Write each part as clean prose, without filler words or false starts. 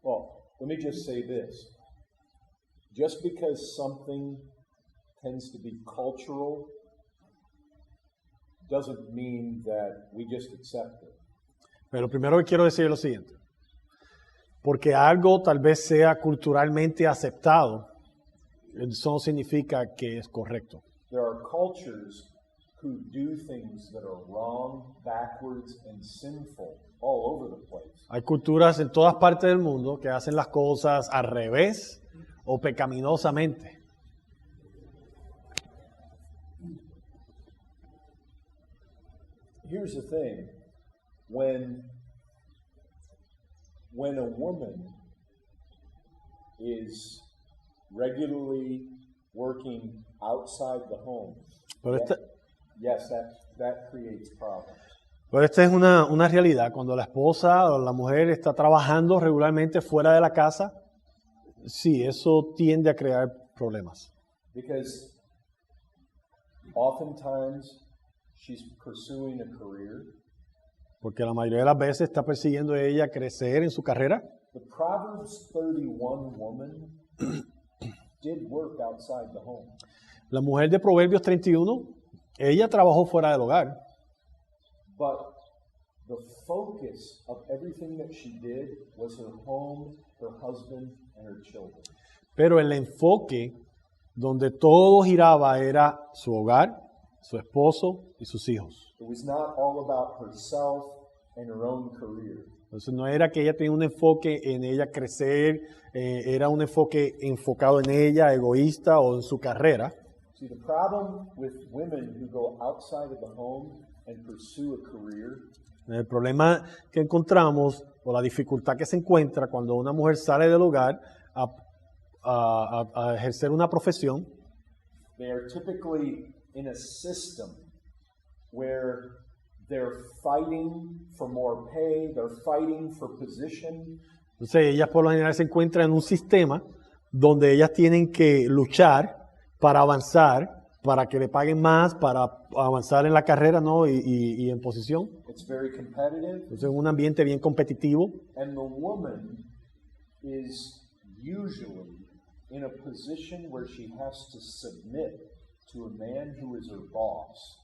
Well, let me just say this. Just because something tends to be cultural doesn't mean that we just accept it. Pero primero que quiero decir es lo siguiente. Porque algo tal vez sea culturalmente aceptado, eso no significa que es correcto. There are cultures who do things that are wrong, backwards, and sinful all over the place. Hay culturas en todas partes del mundo que hacen las cosas al revés o pecaminosamente. Here's the thing. When a woman is regularly working outside the home, Pero that creates problems. Pero esta es una realidad. Cuando la esposa o la mujer está trabajando regularmente fuera de la casa, sí, eso tiende a crear problemas. Because oftentimes she's pursuing a career. Porque la mayoría de las veces está persiguiendo ella crecer en su carrera. The Proverbs 31 woman did work outside the home. La mujer de Proverbios 31, ella trabajó fuera del hogar. But the focus of everything that she did was her home, her husband, and her children. Pero el enfoque donde todo giraba era su hogar, su esposo y sus hijos. It was not all about herself and her own career. Entonces no era que ella tenía un enfoque en ella crecer, era un enfoque enfocado en ella, egoísta o en su carrera. See, the problem with women who go outside of the home and pursue a career El problema que encontramos o la dificultad que se encuentra cuando una mujer sale del hogar a ejercer una profesión, they are typically in a system where they're fighting for more pay, they're fighting for position. entonces ellas por lo general se encuentran en un sistema donde ellas tienen que luchar para avanzar, para que le paguen más, para avanzar en la carrera, ¿no? y en posición. It's very competitive, Entonces es un ambiente bien competitivo. and the woman is usually in a position where she has to submit to a man who is her boss.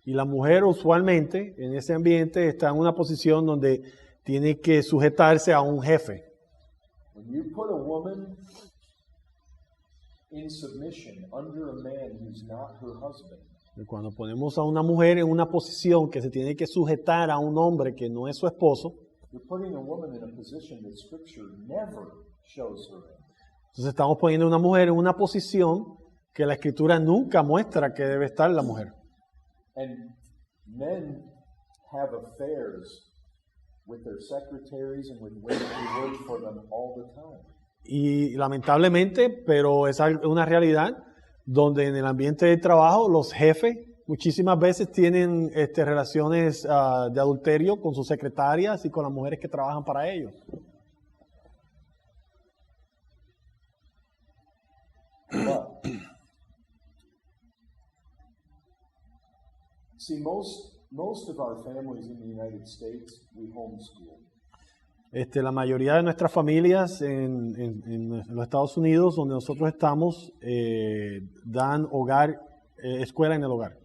Y la mujer usualmente en ese ambiente está en una posición donde tiene que sujetarse a un jefe. When you put a woman in submission under a man who's not her husband, Y cuando ponemos a una mujer en una posición que se tiene que sujetar a un hombre que no es su esposo, you're putting a woman in a position that Scripture never shows her in. entonces estamos poniendo a una mujer en una posición que la Escritura nunca muestra que debe estar la mujer. And men have affairs with their secretaries and with women who work for them all the time. Y lamentablemente, pero es una realidad donde en el ambiente de trabajo los jefes muchísimas veces tienen relaciones de adulterio con sus secretarias y con las mujeres que trabajan para ellos. But, see, most of our families in the United States, we homeschool. La mayoría de nuestras familias en los Estados Unidos, donde nosotros estamos, dan hogar, escuela en el hogar.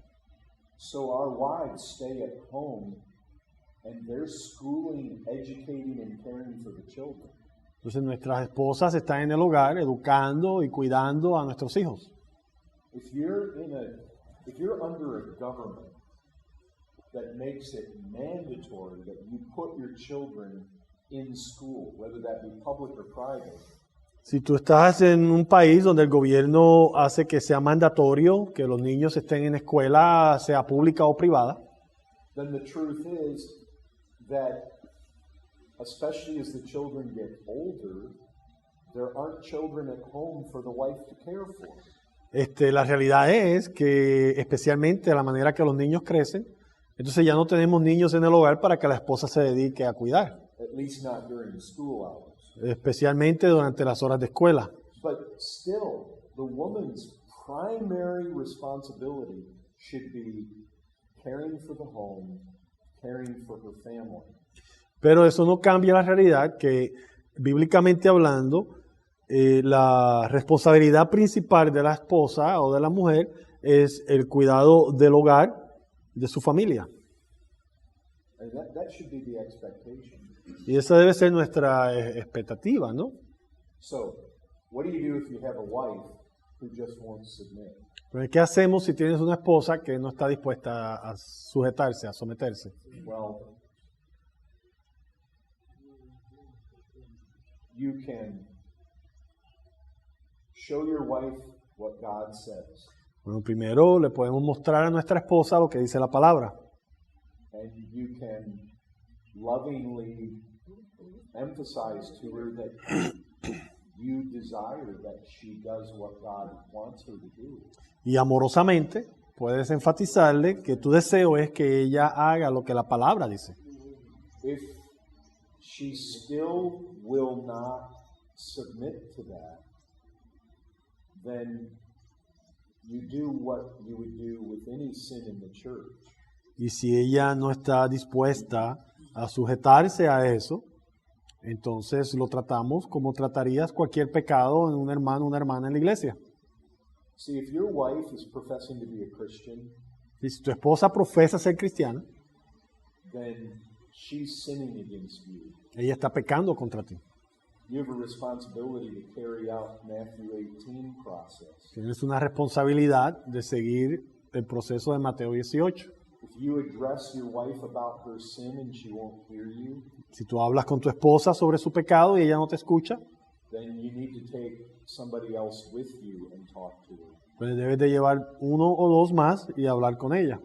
So our wives stay at home and they're schooling, educating, and caring for the children. Entonces nuestras esposas están en el hogar educando y cuidando a nuestros hijos. If you're under a government that makes it mandatory that you put your children in school, whether that be public or private, Si tú estás en un país donde el gobierno hace que sea mandatorio que los niños estén en escuela, sea pública o privada, then the truth is that, especially as the children get older, there aren't children at home for the wife to care for. la realidad es que especialmente a la manera que los niños crecen, entonces ya no tenemos niños en el hogar para que la esposa se dedique a cuidar, At least not during school hours. especialmente durante las horas de escuela. But still, the woman's primary responsibility should be caring for the home, caring for her family. Pero eso no cambia la realidad que bíblicamente hablando, la responsabilidad principal de la esposa o de la mujer es el cuidado del hogar, de su familia. And that should be the expectation. Y esa debe ser nuestra expectativa, ¿no? So, what do you do if you have a wife who just won't submit? Pero ¿qué hacemos si tienes una esposa que no está dispuesta a sujetarse, a someterse? Well, you can show your wife what God says, Bueno, primero le podemos mostrar a nuestra esposa lo que dice la palabra. and you can lovingly emphasize to her that you desire that she does what God wants her to do. Y amorosamente puedes enfatizarle que tu deseo es que ella haga lo que la palabra dice. If she still will not submit to that, then you do what you would do with any sin in the church. Y si ella no está dispuesta a sujetarse a eso, entonces lo tratamos como tratarías cualquier pecado en un hermano o una hermana en la iglesia. See, if your wife is professing to be a Christian, Y si tu esposa profesa ser cristiana, then she's sinning against you. ella está pecando contra ti. You have a responsibility to carry out Matthew 18 process. Tienes una responsabilidad de seguir el proceso de Mateo 18. If you address your wife about her sin and she won't hear you, Si tú hablas con tu esposa sobre su pecado y ella no te escucha, then you need to take somebody else with you and talk to her. pues debes de llevar uno o dos más y hablar con ella.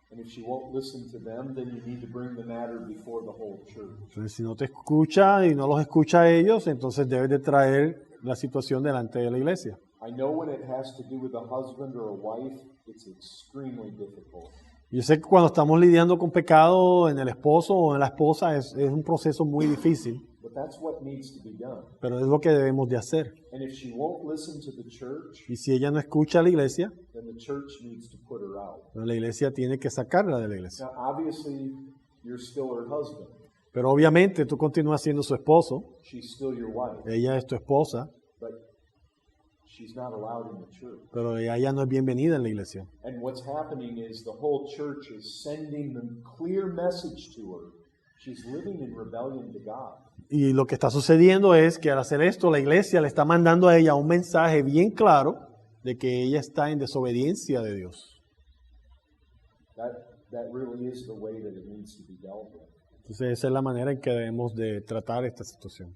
And if she won't listen to them, then you need to bring the matter before the whole church. Entonces, si no te escucha y no los escucha a ellos, entonces debes de traer la situación delante de la iglesia. I know when it has to do with a husband or a wife, it's extremely difficult. Yo sé que cuando estamos lidiando con pecado en el esposo o en la esposa es un proceso muy difícil, But that's what needs to be done. pero es lo que debemos de hacer. And if she won't listen to the church, Y si ella no escucha a la iglesia, then the church needs to put her out. pues la iglesia tiene que sacarla de la iglesia. Now, obviously, you're still her husband. Pero obviamente tú continúas siendo su esposo, She's still your wife. ella es tu esposa, But she's not allowed in the church. pero ella no es bienvenida en la iglesia. And what's happening is the whole church is sending the clear message to her. She's living in rebellion to God. Y lo que está sucediendo es que al hacer esto, la iglesia le está mandando a ella un mensaje bien claro de que ella está en desobediencia de Dios. That really is the way that it needs to be dealt with. Entonces esa es la manera en que debemos de tratar esta situación.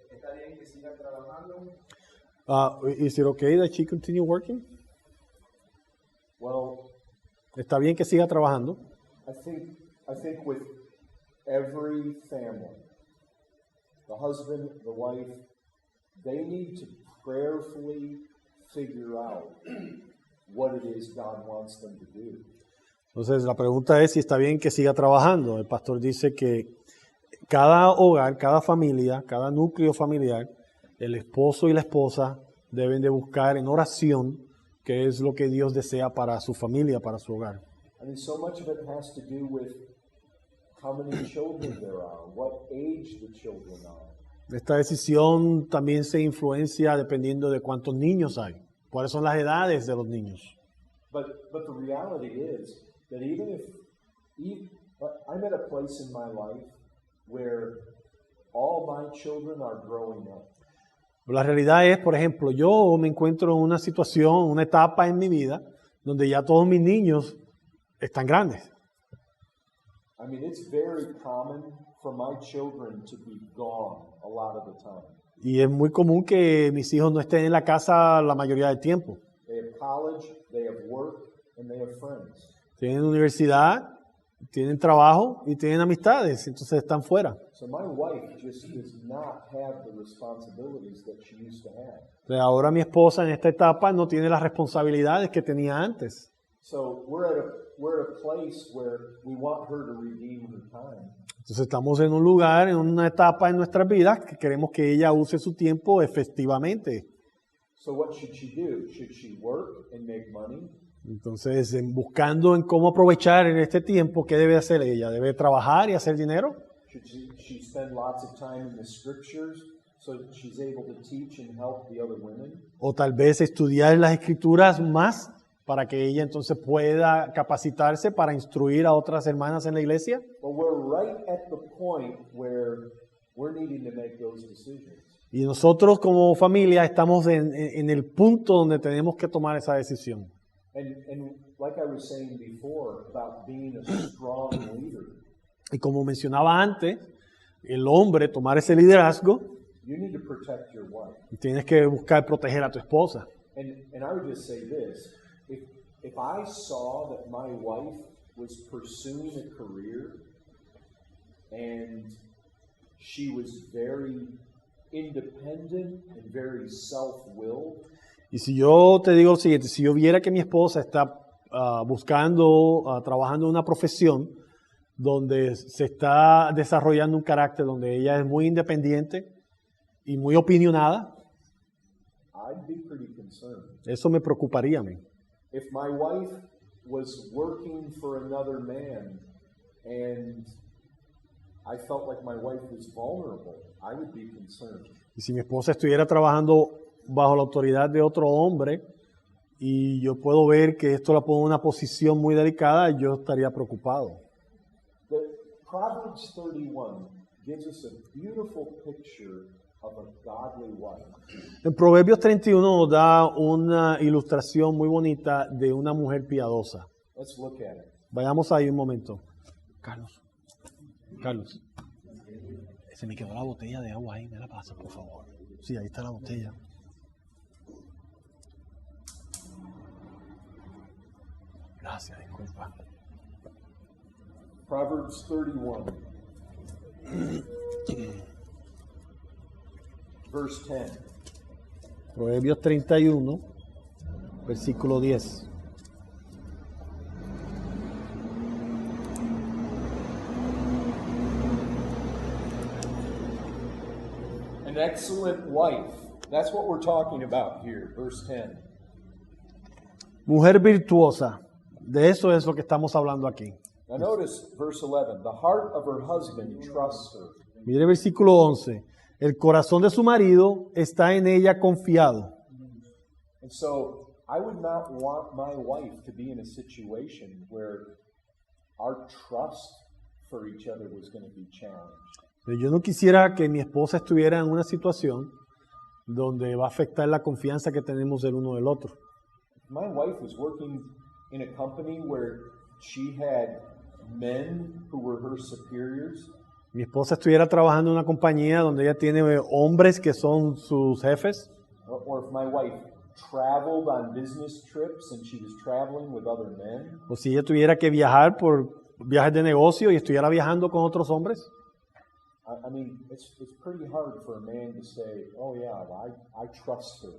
¿Está bien que siga trabajando? Is it okay that she continue working? Well, ¿Está bien que siga trabajando? I think with every family, the husband, the wife, they need to prayerfully figure out what it is God wants them to do. Entonces la pregunta es si está bien que siga trabajando. El pastor dice que cada hogar, cada familia, cada núcleo familiar, el esposo y la esposa deben de buscar en oración qué es lo que Dios desea para su familia, para su hogar. I mean, so much of it has to do with how many children there are, what age the children are. Esta decisión también se influencia dependiendo de cuántos niños hay, cuáles son las edades de los niños. But the reality is that even I'm at a place in my life where all my children are growing up. La realidad es, por ejemplo, yo me encuentro en una situación, una etapa en mi vida donde ya todos mis niños están grandes. I mean, it's very common for my children to be gone a lot of the time. Y es muy común que mis hijos no estén en la casa la mayoría del tiempo. They have college, they have work, and they have friends. Tienen universidad, tienen trabajo y tienen amistades, entonces están fuera. So my wife just does not have the responsibilities that she used to have. Entonces ahora mi esposa en esta etapa no tiene las responsabilidades que tenía antes. So we're at a place where we want her to redeem her time. Entonces estamos en un lugar, en una etapa en nuestras vidas que queremos que ella use su tiempo efectivamente. So what should she do? Should she work and make money? Entonces, buscando en cómo aprovechar en este tiempo, ¿qué debe hacer ella? ¿Debe trabajar y hacer dinero? Should she spend lots of time in the scriptures so that she's able to teach and help the other women? O tal vez estudiar las escrituras más para que ella entonces pueda capacitarse para instruir a otras hermanas en la iglesia. Well, we're right at the point where we're needing to make those decisions. Y nosotros como familia estamos en el punto donde tenemos que tomar esa decisión. And like I was saying before about being a strong leader, Y como mencionaba antes, el hombre tomar ese liderazgo, you need to protect your wife. tienes que buscar proteger a tu esposa. And I would just say this, if I saw that my wife was pursuing a career and she was very independent and very self-willed, Y si yo te digo lo siguiente, si yo viera que mi esposa está trabajando en una profesión donde se está desarrollando un carácter, donde ella es muy independiente y muy opinionada, I'd be pretty concerned. eso me preocuparía a mí. If my wife was working for another man and I felt like my wife was vulnerable, I would be concerned. Y si mi esposa estuviera trabajando bajo la autoridad de otro hombre y yo puedo ver que esto la pone en una posición muy delicada, yo estaría preocupado. The Proverbs 31 gives us a beautiful picture of a godly wife. En Proverbios 31 nos da una ilustración muy bonita de una mujer piadosa. Let's look at it. Vayamos ahí un momento. Carlos, se me quedó la botella de agua ahí, me la pasas, por favor. Sí, ahí está la botella. Gracias, disculpa. Proverbs 31, verse 10. Proverbios 31, versículo 10. An excellent wife. That's what we're talking about here, verse 10. Mujer virtuosa. De eso es lo que estamos hablando aquí. Now notice verse 11. The heart of her husband trusts her. Mire el versículo 11. El corazón de su marido está en ella confiado. And so I would not want my wife to be in a situation where our trust for each other was going to be challenged. Pero yo no quisiera que mi esposa estuviera en una situación donde va a afectar la confianza que tenemos el uno del otro. If my wife was working in a company where she had men who were her superiors, Mi esposa estuviera trabajando en una compañía donde ella tiene hombres que son sus jefes, or if my wife traveled on business trips and she was traveling with other men, o si ella tuviera que viajar por viajes de negocio y estuviera viajando con otros hombres. I mean, it's pretty hard for a man to say, oh yeah, I trust her.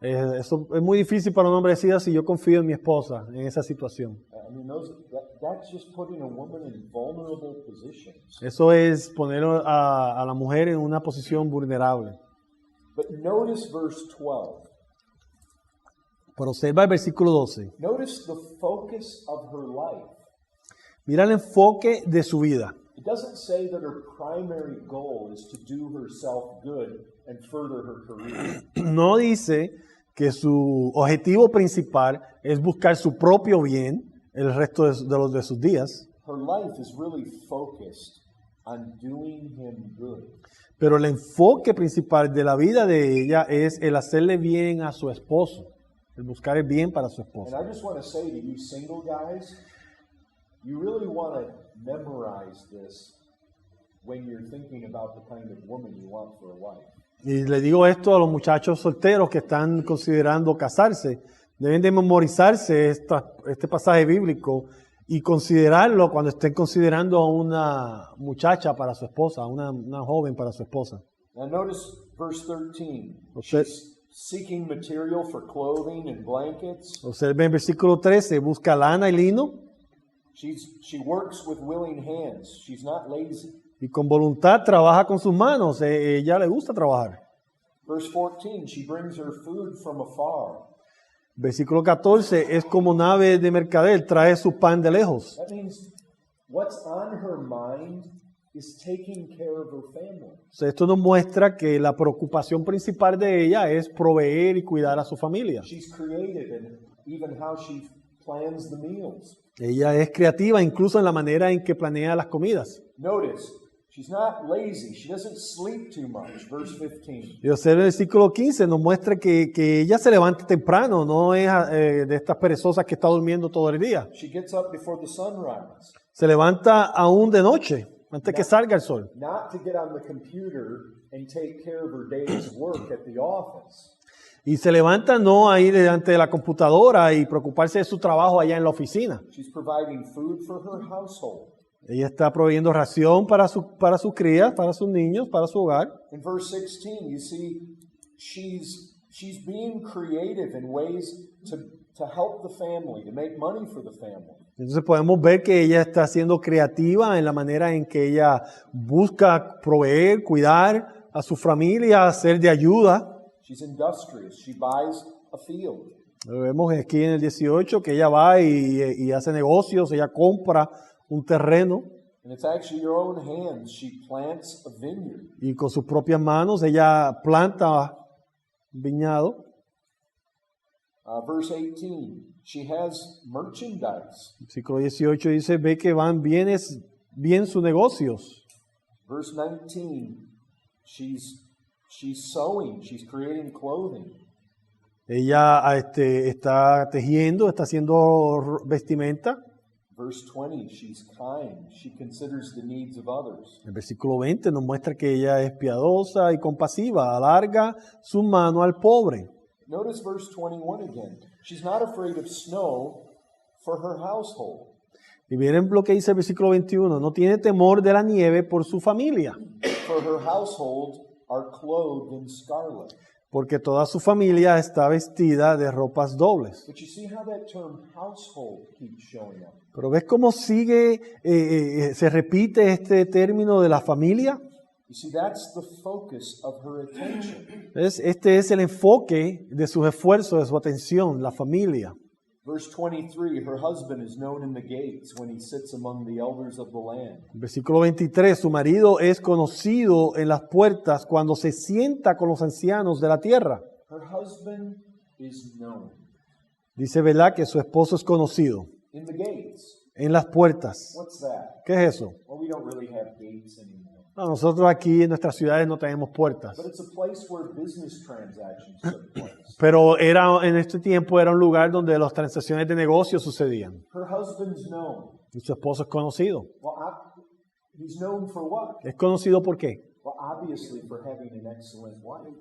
Eso es muy difícil para un hombre decir si yo confío en mi esposa en esa situación. I mean, that's just putting a woman in vulnerable positions. Eso es poner a la mujer en una posición vulnerable. But notice verse 12. Pero observa el versículo 12. Notice the focus of her life. Mira el enfoque de su vida. It doesn't say that her primary goal is to do herself good and further her career. No dice que su objetivo principal es buscar su propio bien el resto de los de sus días, Her life is really focused on doing him good. pero el enfoque principal de la vida de ella es el hacerle bien a su esposo, el buscar el bien para su And esposo. I just want to say to you single guys, you really want to memorize this when you're thinking about the kind of woman you want for a wife. Y le digo esto a los muchachos solteros que están considerando casarse. Deben de memorizarse este pasaje bíblico y considerarlo cuando estén considerando a una muchacha para su esposa, una joven para su esposa. Now notice verse 13. Okay. She's seeking material for clothing and blankets. Observen el versículo 13, busca lana y lino She works with willing hands. She's not lazy. y con voluntad trabaja con sus manos. Ella le gusta trabajar. Verse 14, she brings her food from afar. Versículo 14, es como nave de mercader, trae su pan de lejos. That means what's on her mind is taking care of her family. Entonces, esto nos muestra que la preocupación principal de ella es proveer y cuidar a su familia. She's creative in even how she plans the meals. Ella es creativa incluso en la manera en que planea las comidas. Notice, she's not lazy. She doesn't sleep too much. Verse 15. Y observa el versículo 15, nos muestra que ella se levanta temprano, no es de estas perezosas que está durmiendo todo el día. She gets up before the sunrise, Se levanta aún de noche, antes que salga el sol. not to get on the computer and take care of her day's work at the office. Y se levanta no a ir delante de la computadora y preocuparse de su trabajo allá en la oficina. She's providing food for her household. Ella está proveyendo ración para sus crías, para sus niños, para su hogar. In verse 16, you see she's being creative in ways to help the family, to make money for the family. Entonces podemos ver que ella está siendo creativa en la manera en que ella busca proveer, cuidar a su familia, ser de ayuda. She's industrious. She buys a field. Lo vemos aquí en el 18 que ella va y hace negocios, ella compra un terreno And it's actually her own hands. She plants a vineyard. y con sus propias manos ella planta un viñado. Verse 18, she has merchandise. Versículo 18 dice, ve que van bien sus negocios. Verse 19, she's sewing. She's creating clothing. Ella está tejiendo, está haciendo vestimenta. Verse 20, she's kind. She considers the needs of others. El versículo 20 nos muestra que ella es piadosa y compasiva, alarga su mano al pobre. Notice verse 21 again. She's not afraid of snow for her household. Y miren lo que dice el versículo 21, no tiene temor de la nieve por su familia, For her household are clothed in scarlet. porque toda su familia está vestida de ropas dobles. But you see how that term household keeps showing up. Pero ¿ves cómo sigue, se repite este término de la familia? You see, that's the focus of her attention. Este es el enfoque de sus esfuerzos, de su atención, la familia. Verse 23, her husband is known in the gates when he sits among the elders of the land. Versículo 23, su marido es conocido en las puertas cuando se sienta con los ancianos de la tierra. Her husband is known Dice, ¿verdad? Que su esposo es conocido in the gates. en las puertas. What's that? ¿Qué es eso? Well, we don't really have gates anymore. No, nosotros aquí en nuestras ciudades no tenemos puertas. But it's a place where business transactions took place. Pero en este tiempo era un lugar donde las transacciones de negocios sucedían. Her husband's known. Y su esposo es conocido. Well, he's known for what? ¿Es conocido por qué? Well, obviously for having an excellent wife.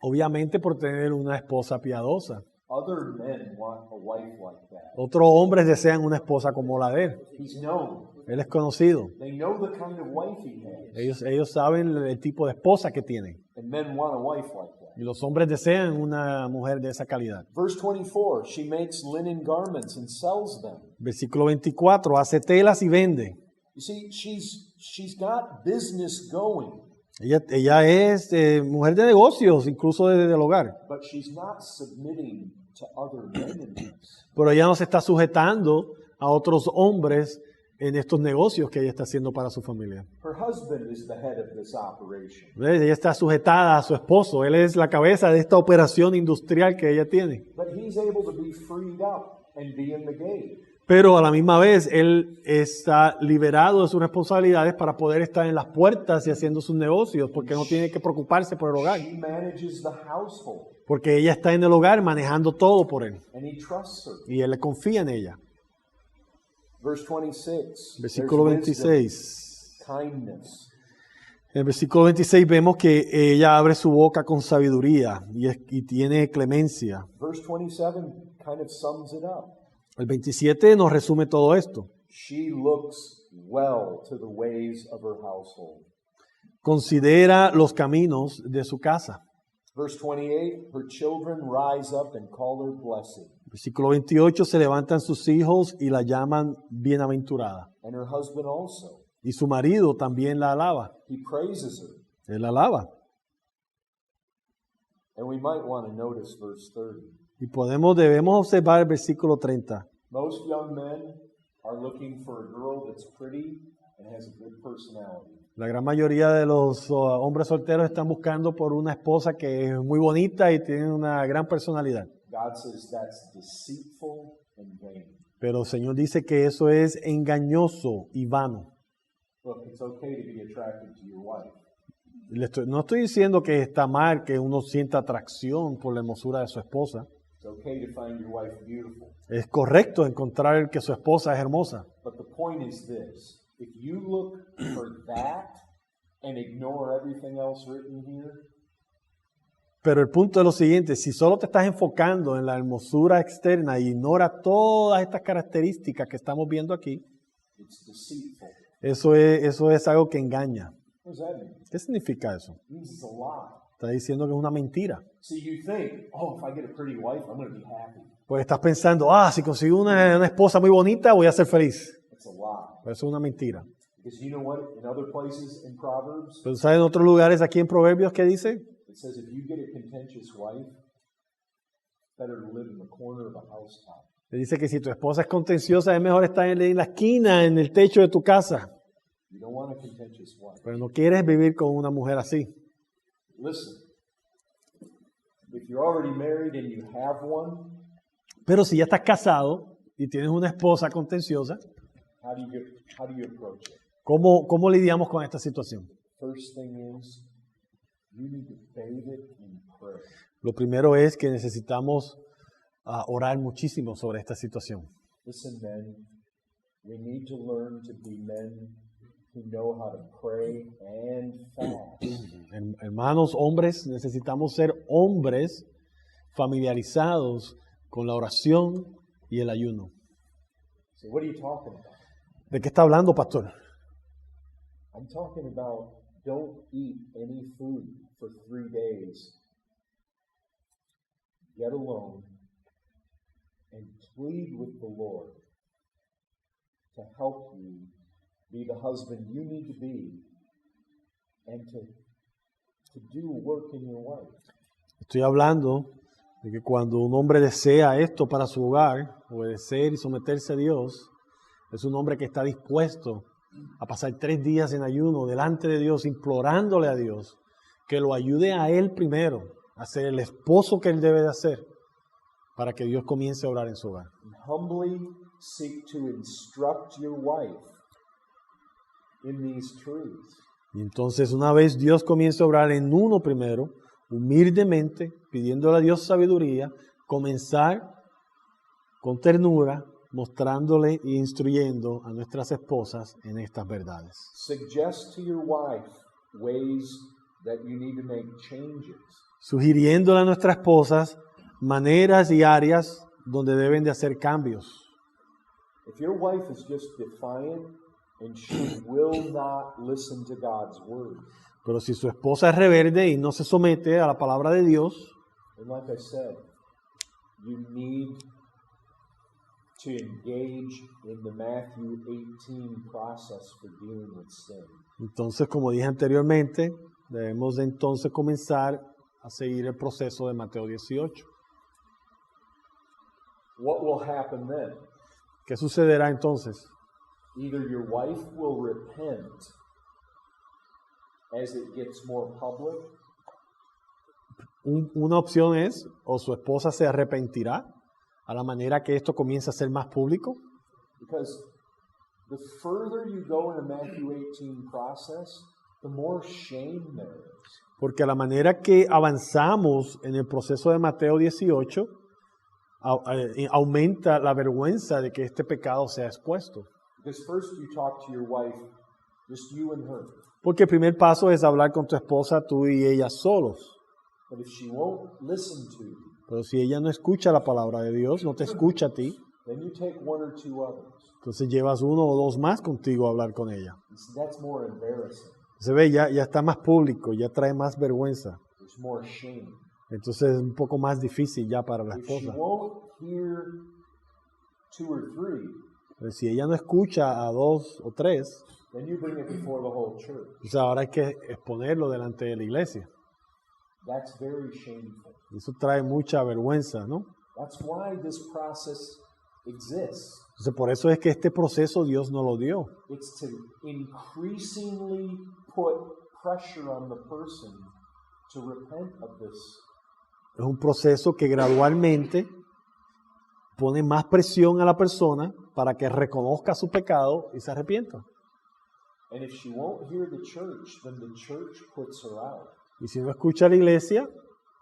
Obviamente por tener una esposa piadosa. Other men want a wife like that. Otros hombres desean una esposa como la de él. He's known. Él es conocido. They know the kind of wife he has. Ellos saben el tipo de esposa que tienen. And men want a wife like that. Y los hombres desean una mujer de esa calidad. Verse 24, she makes linen garments and sells them. Versículo 24, hace telas y vende. You see, she's got business going, Ella es mujer de negocios, incluso desde el hogar. but she's not submitting to other men in this. Pero ella no se está sujetando a otros hombres en estos negocios que ella está haciendo para su familia. Her husband is the head of this operation. ¿Ves? Ella está sujetada a su esposo. Él es la cabeza de esta operación industrial que ella tiene. But he's able to be freed up and be in the gate. Pero a la misma vez, él está liberado de sus responsabilidades para poder estar en las puertas y haciendo sus negocios, porque no tiene que preocuparse por el hogar. She manages the household, Porque ella está en el hogar manejando todo por él. and he trusts her. Y él le confía en ella. Verse 26. Versículo there's wisdom, 26. kindness. En el versículo 26 vemos que ella abre su boca con sabiduría y tiene clemencia. Verse 27 kind of sums it up. El 27 nos resume todo esto. She looks well to the ways of her household. Considera los caminos de su casa. Verse 28, her children rise up and call her blessed, Versículo 28, se levantan sus hijos y la llaman bienaventurada. and her husband also. Y su marido también la alaba. He praises her. Él la alaba. And we might want to notice verse 30. Y debemos observar el versículo 30. Most young men are looking for a girl that's pretty and has a good personality. La gran mayoría de los hombres solteros están buscando por una esposa que es muy bonita y tiene una gran personalidad. God says that's deceitful and vain. Pero el Señor dice que eso es engañoso y vano. Look, it's okay to be attracted to your wife. No estoy diciendo que está mal que uno sienta atracción por la hermosura de su esposa. It's okay to find your wife beautiful. Es correcto encontrar que su esposa es hermosa. But the point is this. If you look for that and ignore everything else written here, Pero el punto es lo siguiente, si solo te estás enfocando en la hermosura externa y ignora todas estas características que estamos viendo aquí, it's deceitful. eso es algo que engaña. What does that mean? ¿Qué significa eso? It means it's a lie. Está diciendo que es una mentira. See, you think, oh, if I get a pretty wife, I'm going to be happy. Pues estás pensando, si consigo una esposa muy bonita, voy a ser feliz. It's a lie. Pero eso es una mentira. Because you know what? In other places in Proverbs, Pero ¿sabes en otros lugares aquí en Proverbios qué dice? it says if you get a contentious wife, better to live in the corner of a housetop. Le dice que si tu esposa es contenciosa, es mejor estar en la esquina, en el techo de tu casa. You don't want a contentious wife. Pero no quieres vivir con una mujer así. Listen, if you're already married and you have one, Pero si ya estás casado y tienes una esposa contenciosa, how do you approach it? ¿cómo lidiamos con esta situación? First thing is, you need to bathe it in prayer. Lo primero es que necesitamos orar muchísimo sobre esta situación. Listen, men, we need to learn to be men who know how to pray and fast. Hermanos, hombres, necesitamos ser hombres familiarizados con la oración y el ayuno. So what are you talking about? ¿De qué está hablando, pastor? I'm talking about don't eat any food for 3 days. Get alone and plead with the Lord to help you be the husband you need to be and to do work in your wife. Estoy hablando de que cuando un hombre desea esto para su hogar, obedecer y someterse a Dios, es un hombre que está dispuesto a pasar 3 días en ayuno delante de Dios, implorándole a Dios que lo ayude a él primero, a ser el esposo que él debe de hacer, para que Dios comience a orar en su hogar. And humbly seek to instruct your wife in these truths. Y entonces una vez Dios comience a orar en uno primero, humildemente, pidiéndole a Dios sabiduría, comenzar con ternura, mostrándole e instruyendo a nuestras esposas en estas verdades. Suggest to your wife ways that you need to make changes. Sugiriéndole a nuestras esposas maneras y áreas donde deben de hacer cambios. If your wife is just defiant and she will not listen to God's word, Pero si su esposa es rebelde y no se somete a la palabra de Dios, and like I said, you need to engage in the Matthew 18 process for dealing with sin. entonces, como dije anteriormente, debemos de entonces comenzar a seguir el proceso de Mateo 18. What will happen then? ¿Qué sucederá entonces? Either your wife will repent as it gets more public, Una opción es, o su esposa se arrepentirá a la manera que esto comienza a ser más público, because the further you go in the Matthew 18 process, the more shame there is. porque a la manera que avanzamos en el proceso de Mateo 18, aumenta la vergüenza de que este pecado sea expuesto. Because first you talk to your wife, just you and her. Porque el primer paso es hablar con tu esposa, tú y ella solos. But if she won't listen to you, Pero si ella no escucha la palabra de Dios, no te escucha a ti, then you take 1 or 2 others. entonces llevas 1 o 2 más contigo a hablar con ella. And so that's more embarrassing. Se ve, ya está más público, ya trae más vergüenza. There's more shame. Entonces es un poco más difícil ya para la If she esposa. won't hear 2 or 3, Pero si ella no escucha a 2 o 3, then you bring it before the whole church. entonces ahora hay que exponerlo delante de la iglesia. That's very shameful. Y eso trae mucha vergüenza, ¿no? That's why this process exists. Entonces por eso es que este proceso Dios nos lo dio. It's to increasingly put pressure on the person to repent of this. Es un proceso que gradualmente pone más presión a la persona para que reconozca su pecado y se arrepienta. And if she won't hear the church, then the church puts her out. Y si no escucha a la iglesia,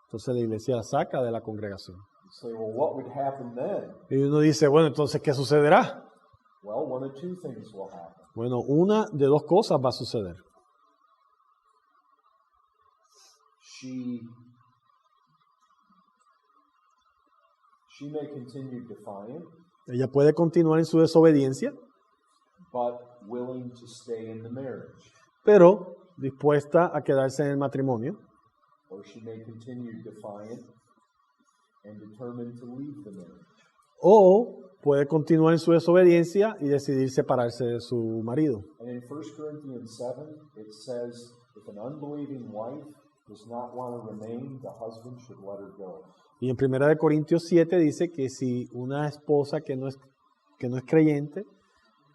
entonces la iglesia la saca de la congregación. You say, well, what would happen then? Y uno dice, bueno, entonces, ¿qué sucederá? Well, one of two things will happen. Bueno, una de dos cosas va a suceder. She may continue defiant, Ella puede continuar en su desobediencia, but willing to stay in the marriage. pero dispuesta a quedarse en el matrimonio. Or she may continue defiant and determined to leave the marriage. O puede continuar en su desobediencia y decidir separarse de su marido. And in 1 Corinthians 7, it says, if an unbelieving wife does not want to remain, the husband should let her go. Y en 1 Corintios 7 dice que si una esposa que no es creyente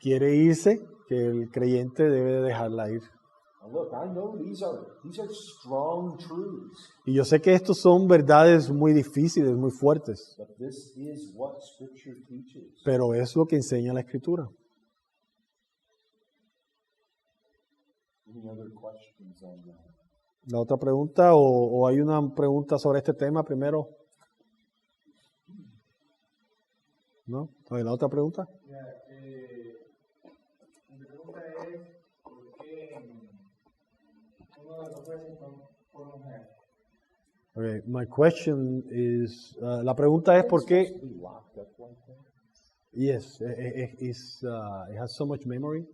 quiere irse, que el creyente debe dejarla ir. Now look, I know these are strong truths, Y yo sé que estos son verdades muy difíciles, muy fuertes, but this is what Scripture teaches. pero es lo que enseña la Escritura. Any other questions on that? ¿La otra pregunta o hay una pregunta sobre este tema primero? ¿No? ¿Hay la otra pregunta? Mi pregunta es, ¿por qué uno de los jueces fue mujer? Okay, my question is, la pregunta es por qué. Be locked up like that? Yes, it has so much memory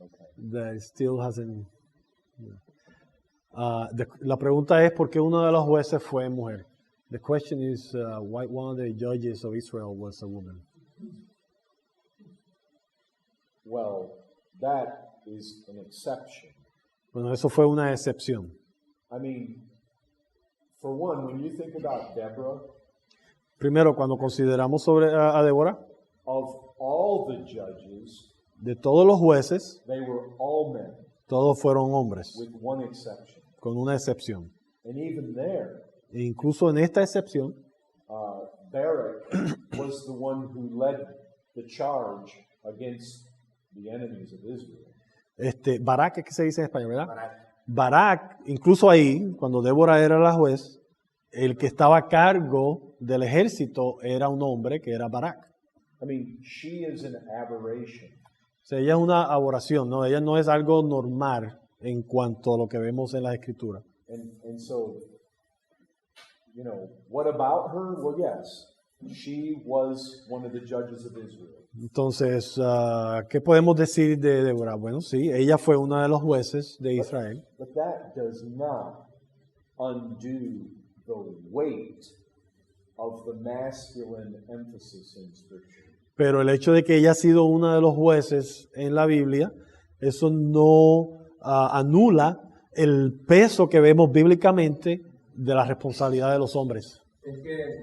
Okay. that it still hasn't. La pregunta es por qué uno de los jueces fue mujer. The question is why one of the judges of Israel was a woman. Well, that is an exception. Bueno, eso fue una excepción. I mean, for one, when you think about Deborah, Primero, cuando consideramos sobre a Débora, of all the judges, de todos los jueces, they were all men, todos fueron hombres, with one exception. con una excepción. And even there, E incluso en esta excepción, Barak was the one who led the charge against the enemies of Israel. Barak, es que se dice en español, ¿verdad? Barak, incluso ahí, cuando Débora era la juez, el que estaba a cargo del ejército era un hombre que era Barak. I mean, she is an aberration. O sea, ella es una aberración, ¿no? Ella no es algo normal en cuanto a lo que vemos en la Escritura. And so, you know, what about her? Well, yes, she was one of the judges of Israel. Entonces, ¿qué podemos decir de Débora? Bueno, sí, ella fue una de los jueces de Israel, But that does not undo the weight of the masculine emphasis in Scripture. pero el hecho de que ella ha sido una de los jueces en la Biblia, eso no anula el peso que vemos bíblicamente de la responsabilidad de los hombres. Es que,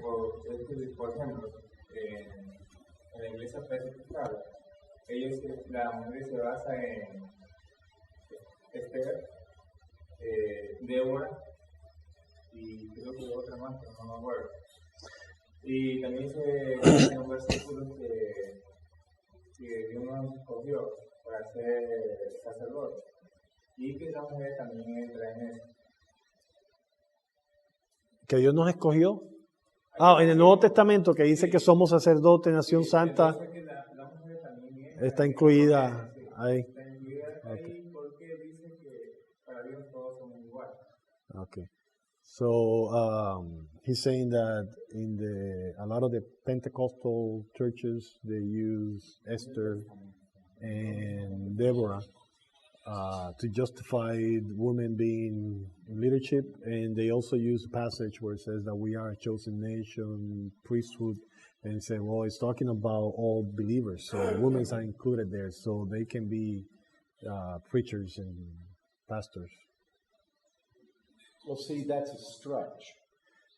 por ejemplo, en la iglesia presbiteriana, la mujer se basa en Esther, Débora y creo que otra más, pero no me acuerdo. Y también se en un versículo que Dios nos escogió para ser sacerdote y que la mujer también entra en eso. Que Dios nos escogió. En el Nuevo Testamento que dice que somos sacerdotes, nación santa, Entonces que la mujer también está incluida ahí. está incluida ahí porque dice que para Dios todos somos iguales. Okay. So he's saying that a lot of the Pentecostal churches, they use Esther and Deborah to justify women being in leadership, and they also use a passage where it says that we are a chosen nation, priesthood, and say, well, it's talking about all believers, so women are included there, so they can be preachers and pastors. Well, see, that's a stretch.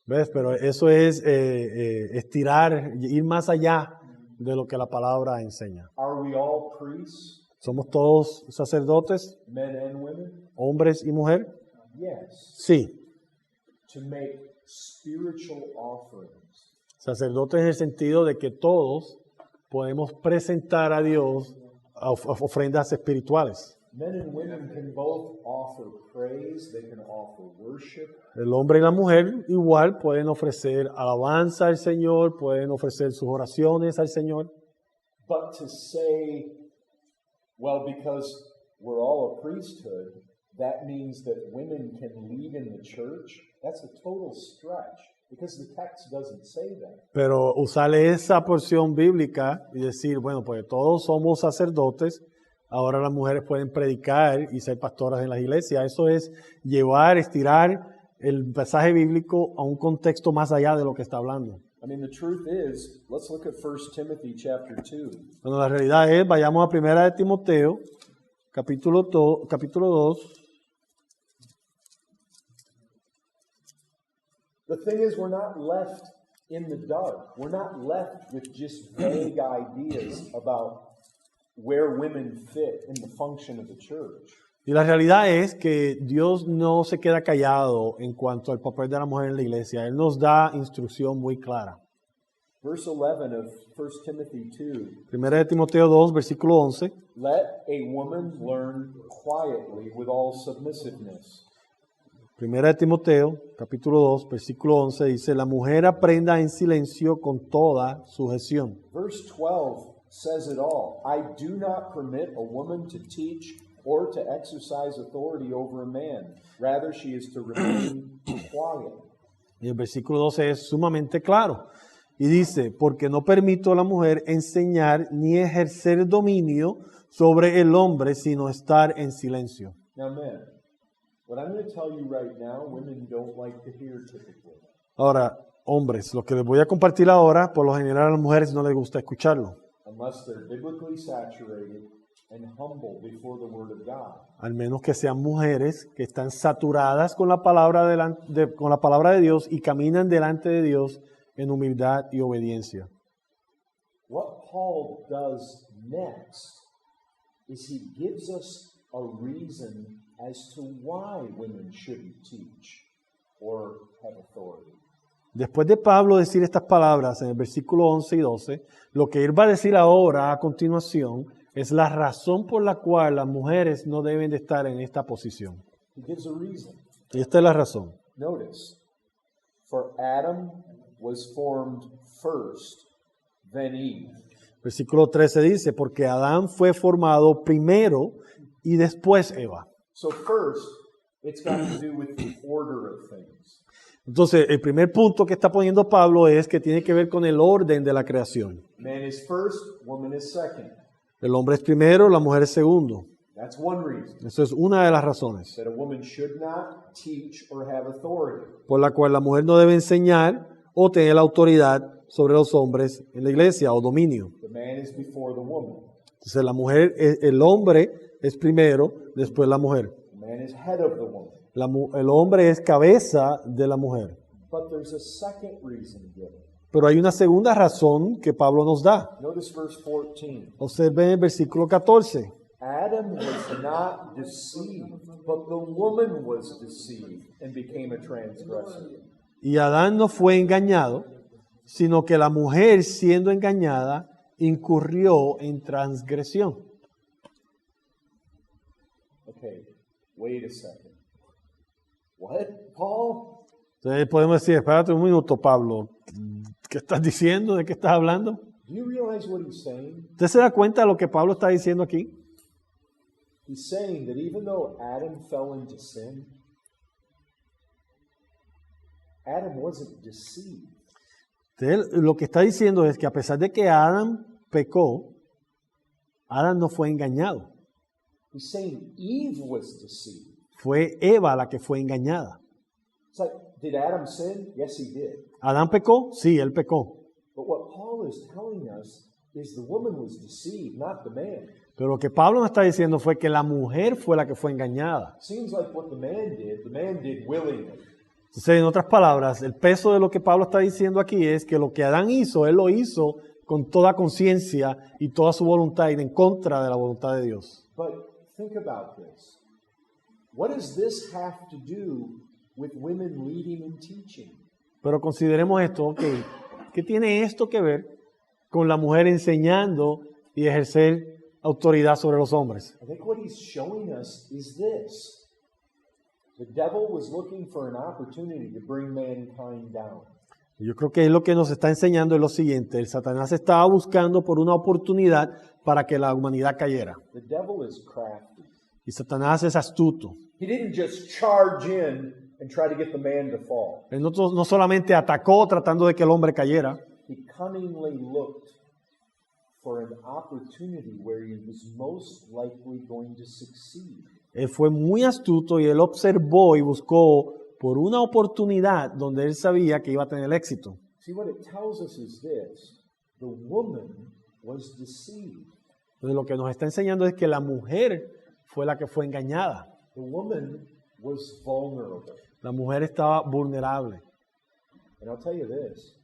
¿Ves? Pero eso es estirar, ir más allá de lo que la palabra enseña. Are we all priests? ¿Somos todos sacerdotes, men and women? hombres y mujer? Yes. Sí. To make spiritual offerings. Sacerdotes en el sentido de que todos podemos presentar a Dios ofrendas espirituales. Men and women can both offer praise, they can offer worship. El hombre y la mujer igual pueden ofrecer alabanza al Señor, pueden ofrecer sus oraciones al Señor. But to say, well, because we're all a priesthood, that means that women can lead in the church, that's a total stretch, because the text doesn't say that. Pero usar esa porción bíblica y decir, bueno, pues todos somos sacerdotes, ahora las mujeres pueden predicar y ser pastoras en las iglesias. Eso es estirar el pasaje bíblico a un contexto más allá de lo que está hablando. I mean, the truth is, let's look at 1 Timothy chapter 2. Bueno, la realidad es, vayamos a 1 de Timoteo, capítulo 2. The thing is, we're not left in the dark. We're not left with just vague ideas about where women fit in the function of the church. Y la realidad es que Dios no se queda callado en cuanto al papel de la mujer en la iglesia. Él nos da instrucción muy clara. Verse 11 of 1 Timothy 2. 1 de Timoteo 2, versículo 11. Let a woman learn quietly with all submissiveness. 1 de Timoteo, capítulo 2, versículo 11, dice, la mujer aprenda en silencio con toda sujeción. Verse 12 says it all. I do not permit a woman to teach or to exercise authority over a man. Rather, she is to remain quiet. Y el versículo 12 es sumamente claro. Y dice, porque no permito a la mujer enseñar ni ejercer dominio sobre el hombre, sino estar en silencio. Now, men, what I'm going to tell you right now, women don't like to hear typically. Ahora, hombres, lo que les voy a compartir ahora, por lo general a las mujeres no les gusta escucharlo. Unless they're biblically saturated and humble before the Word of God. Al menos que sean mujeres que están saturadas con la palabra de Dios y caminan delante de Dios en humildad y obediencia. What Paul does next is he gives us a reason as to why women shouldn't teach or have authority. Después de Pablo decir estas palabras en el versículo 11 y 12, lo que él va a decir ahora a continuación es la razón por la cual las mujeres no deben de estar en esta posición. He gives a reason. Y esta es la razón. Notice, for Adam was formed first, then Eve. Versículo 13 dice, porque Adán fue formado primero y después Eva. So first, it's got to do with the order of things. Entonces, el primer punto que está poniendo Pablo es que tiene que ver con el orden de la creación. Man is first, woman is second. El hombre es primero, la mujer es segundo. That's one reason. Eso es una de las razones That a woman should not teach or have authority. por la cual la mujer no debe enseñar o tener la autoridad sobre los hombres en la iglesia o dominio. The man is before the woman. Entonces, el hombre es primero, después la mujer. The man is head of the woman. El hombre es cabeza de la mujer. But there's a second reason given. Pero hay una segunda razón que Pablo nos da. Notice verse 14. Observen el versículo 14. Adam was not deceived, but the woman was deceived and became a transgressor. Y Adán no fue engañado, sino que la mujer, siendo engañada, incurrió en transgresión. Okay, wait a second. What, Paul? Entonces podemos decir, espérate un minuto, Pablo. ¿Qué estás diciendo? ¿De qué estás hablando? Do you realize what he's saying? ¿Usted se da cuenta de lo que Pablo está diciendo aquí? He's saying that even though Adam fell into sin, Adam wasn't deceived. Entonces, lo que está diciendo es que a pesar de que Adán pecó, Adán no fue engañado. He's saying Eve was deceived. Fue Eva la que fue engañada. It's like, did Adam sin? Yes, he did. ¿Adán pecó? Sí, él pecó. But what Paul is telling us is the woman was deceived, not the man. Pero lo que Pablo nos está diciendo fue que la mujer fue la que fue engañada. Seems like what the man did willingly. Entonces, en otras palabras, el peso de lo que Pablo está diciendo aquí es que lo que Adán hizo, él lo hizo con toda conciencia y toda su voluntad ir en contra de la voluntad de Dios. But think about this. What does this have to do with women leading and teaching? Pero consideremos esto, ok, ¿qué tiene esto que ver con la mujer enseñando y ejercer autoridad sobre los hombres? I think what he's showing us is this. The devil was looking for an opportunity to bring mankind down. Yo creo que lo que nos está enseñando es lo siguiente, el Satanás estaba buscando por una oportunidad para que la humanidad cayera. The devil is crafty. Y Satanás es astuto. He didn't just charge in and try to get the man to fall. Él no solamente atacó tratando de que el hombre cayera, He cunningly looked for an opportunity where he was most likely going to succeed. él fue muy astuto y él observó y buscó por una oportunidad donde él sabía que iba a tener éxito. See, what it tells us is this. The woman was deceived. Entonces lo que nos está enseñando es que la mujer fue la que fue engañada. The woman was vulnerable. La mujer estaba vulnerable. And I'll tell you this.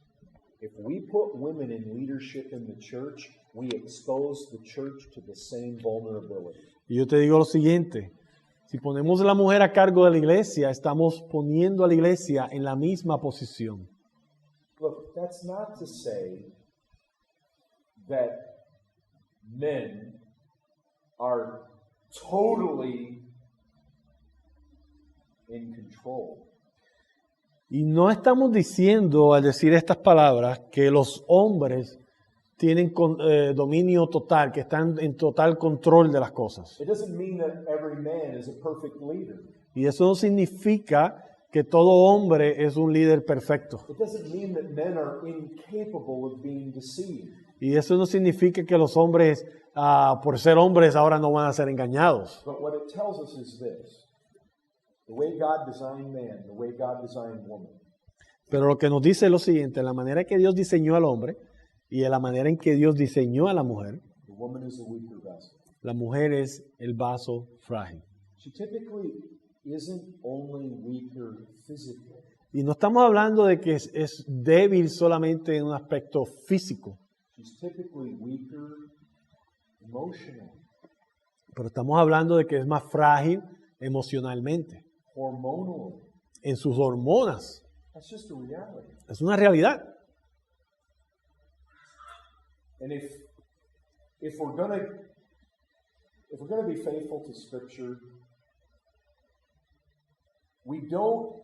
If we put women in leadership in the church, we expose the church to the same vulnerability. Y yo te digo lo siguiente, si ponemos a la mujer a cargo de la iglesia, estamos poniendo a la iglesia en la misma posición. Look, that's not to say that men are totally in control. Y no estamos diciendo al decir estas palabras que los hombres tienen dominio total, que están en total control de las cosas. It doesn't mean that every man is a perfect leader. Y eso no significa que todo hombre es un líder perfecto. It doesn't mean that men are incapable of being deceived. Y eso no significa que los hombres, por ser hombres, ahora no van a ser engañados. But what it tells us is this. The way God designed man, the way God designed woman, Pero lo que nos dice es lo siguiente, la manera que Dios diseñó al hombre y en la manera en que Dios diseñó a la mujer is the weaker vessel. la mujer es el vaso frágil. She typically isn't only weaker physically. Y no estamos hablando de que es débil solamente en un aspecto físico, She's typically weaker emotionally, pero estamos hablando de que es más frágil emocionalmente, hormonally. en sus hormonas. That's just a reality. Es una realidad. And if we're gonna be faithful to Scripture, we don't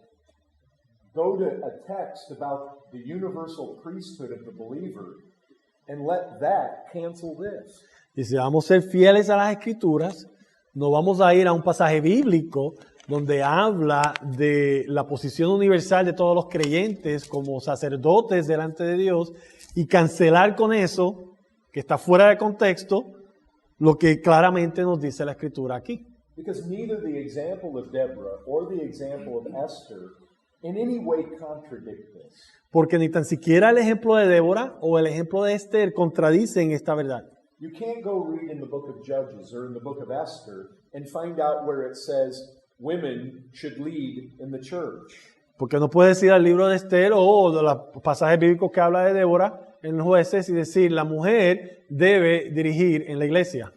go to a text about the universal priesthood of the believer and let that cancel this. Y si vamos a ser fieles a las Escrituras, no vamos a ir a un pasaje bíblico donde habla de la posición universal de todos los creyentes como sacerdotes delante de Dios y cancelar con eso, que está fuera de contexto, lo que claramente nos dice la Escritura aquí. Because neither the example of Deborah or the example of Esther in any way contradict this. Porque ni tan siquiera el ejemplo de Débora o el ejemplo de Esther contradicen esta verdad. You can't go read in the book of Judges or in the book of Esther and find out where it says women should lead in the church. Porque no puedes ir al libro de Esther o de los pasajes bíblicos que habla de Débora en los jueces y decir la mujer debe dirigir en la iglesia.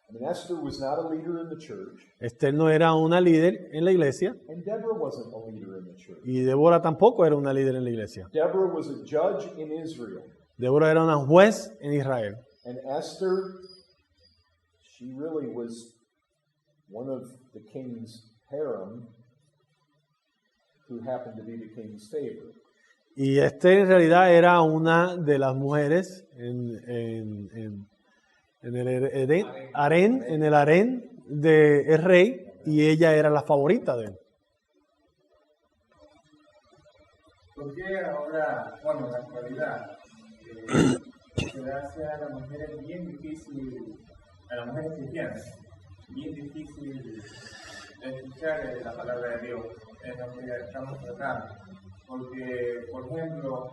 I mean, Esther was not a leader in the church, Esther no era una líder en la iglesia and Deborah wasn't a leader in the church. y Débora tampoco era una líder en la iglesia. Deborah was a judge in Israel, Débora era una juez en Israel. and Esther, she really was one of the king's harem who happened to be the king's favorite. Y Esther en realidad era una de las mujeres en el harén del rey y ella era la favorita de él. ¿Por qué ahora, bueno, en la actualidad, se le hace a las mujeres bien difícil, a las mujeres cristianas, bien difícil escuchar la palabra de Dios en lo que estamos tratando? Porque, por ejemplo,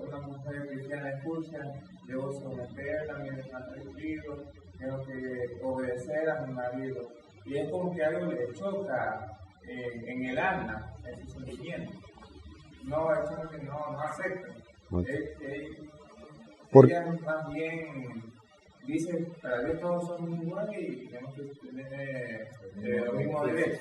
una mujer cristiana escucha, debo someterme a mi marido, tengo que obedecer a mi marido. Y es como que algo le choca en el alma, en su sentimiento. No, es como que no aceptan. Por- ella más bien dice, para Dios todos somos iguales y tenemos que tener los mismos derechos.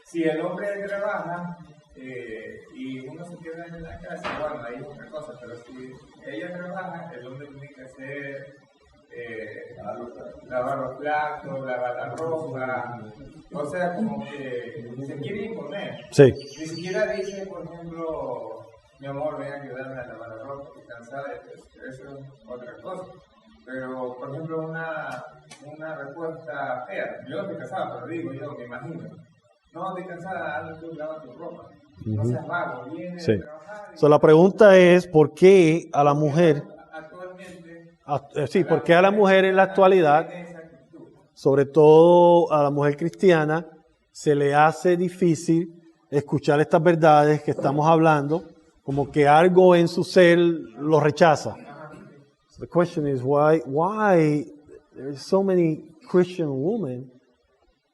Si el hombre trabaja y uno se queda en la casa, bueno, ahí es otra cosa, pero si ella trabaja, el hombre tiene que hacer lavar los platos, lavar la ropa, o sea, como que se quiere imponer. Sí. Ni siquiera dice, por ejemplo, mi amor, ven a ayudarme a lavar la ropa, estoy cansada, eso es otra cosa. Pero, por ejemplo, una respuesta fea, yo no estoy casada, pero digo yo, me imagino, no, estoy cansada, anda tú, lava tu ropa, no seas vago, viene Sí. a trabajar. So, la pregunta es, ¿por qué a la mujer, Actualmente, sí, por qué a la mujer en la actualidad, tiene esa actitud? sobre todo a la mujer cristiana, se le hace difícil escuchar estas verdades que estamos hablando, como que algo en su ser lo rechaza? So the question is why there's so many Christian women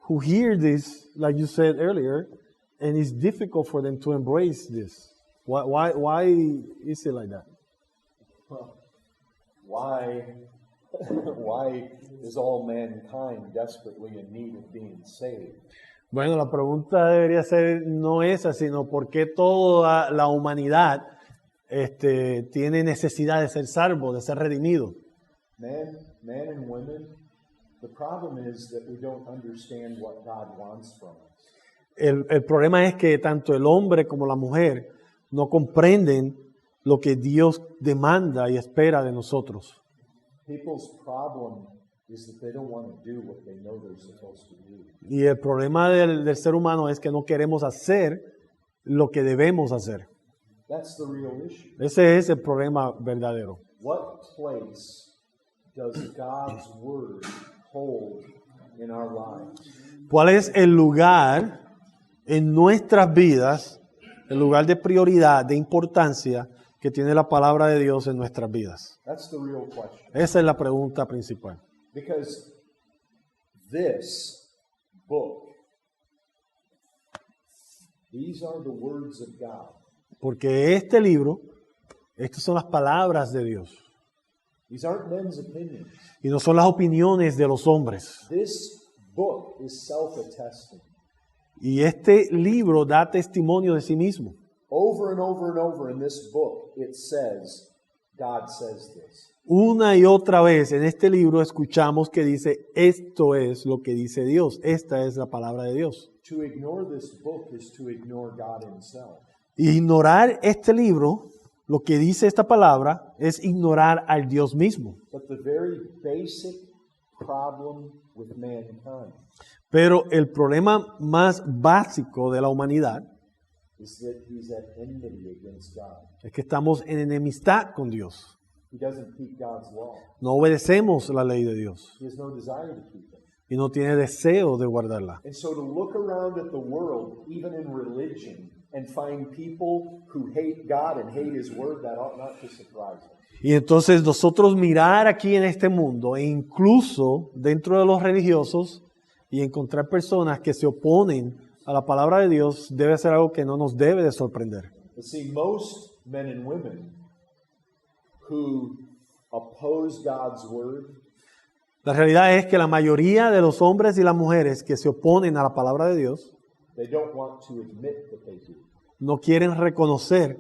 who hear this, like you said earlier, and it's difficult for them to embrace this. Why is it like that? Well, why is all mankind desperately in need of being saved? Bueno, la pregunta debería ser no esa, sino por qué toda la humanidad tiene necesidad de ser salvo, de ser redimido. Men and women, the problem is that we don't understand what God wants from us. El problema es que tanto el hombre como la mujer no comprenden lo que Dios demanda y espera de nosotros. People's problem is that they don't want to do what they know they're supposed to do. Y el problema del ser humano es que no queremos hacer lo que debemos hacer. That's the real issue. Ese es el problema verdadero. What place does God's word hold in our lives? ¿Cuál es el lugar en nuestras vidas, el lugar de prioridad, de importancia que tiene la palabra de Dios en nuestras vidas? That's the real question. Esa es la pregunta principal. Because this book, these are the words of God. Porque este libro, estas son las palabras de Dios These aren't men's opinions. y no son las opiniones de los hombres. This book is self-attesting. Y este libro da testimonio de sí mismo. Over and over and over in this book, it says, God says this. Una y otra vez en este libro escuchamos que dice, esto es lo que dice Dios, esta es la palabra de Dios. To ignore this book is to ignore God himself. Ignorar este libro, lo que dice esta palabra, es ignorar al Dios mismo. But the very basic problem with mankind Pero el problema más básico de la humanidad is that he's at enmity against God. es que estamos en enemistad con Dios. He doesn't keep God's law. No obedecemos la ley de Dios He has no desire to keep it. y no tiene deseo de guardarla. And so to look around at the world, even in religion, and find people who hate God and hate his word, that ought not to surprise us. Y entonces nosotros mirar aquí en este mundo e incluso dentro de los religiosos y encontrar personas que se oponen a la palabra de Dios debe ser algo que no nos debe de sorprender. But see, most men and women who oppose God's word, La realidad es que la mayoría de los hombres y las mujeres que se oponen a la palabra de Dios they don't want to admit that they do. no quieren reconocer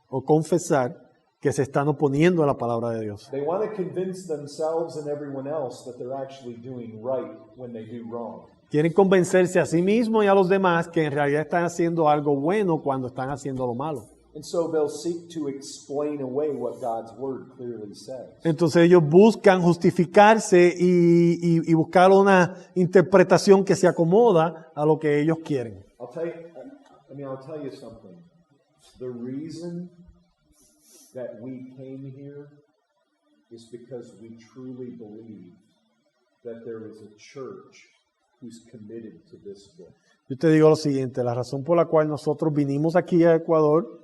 o confesar que se están oponiendo a la palabra de Dios. They want to convince themselves and everyone else that they're actually doing right when they do wrong. Quieren convencerse a sí mismos y a los demás que en realidad están haciendo algo bueno cuando están haciendo lo malo. And so they'll seek to explain away what God's word clearly says. Entonces ellos buscan justificarse y buscar una interpretación que se acomoda a lo que ellos quieren. I'll tell you something. The reason that we came here is because we truly believe that there is a church who's committed to this book. Yo te digo lo siguiente, la razón por la cual nosotros vinimos aquí a Ecuador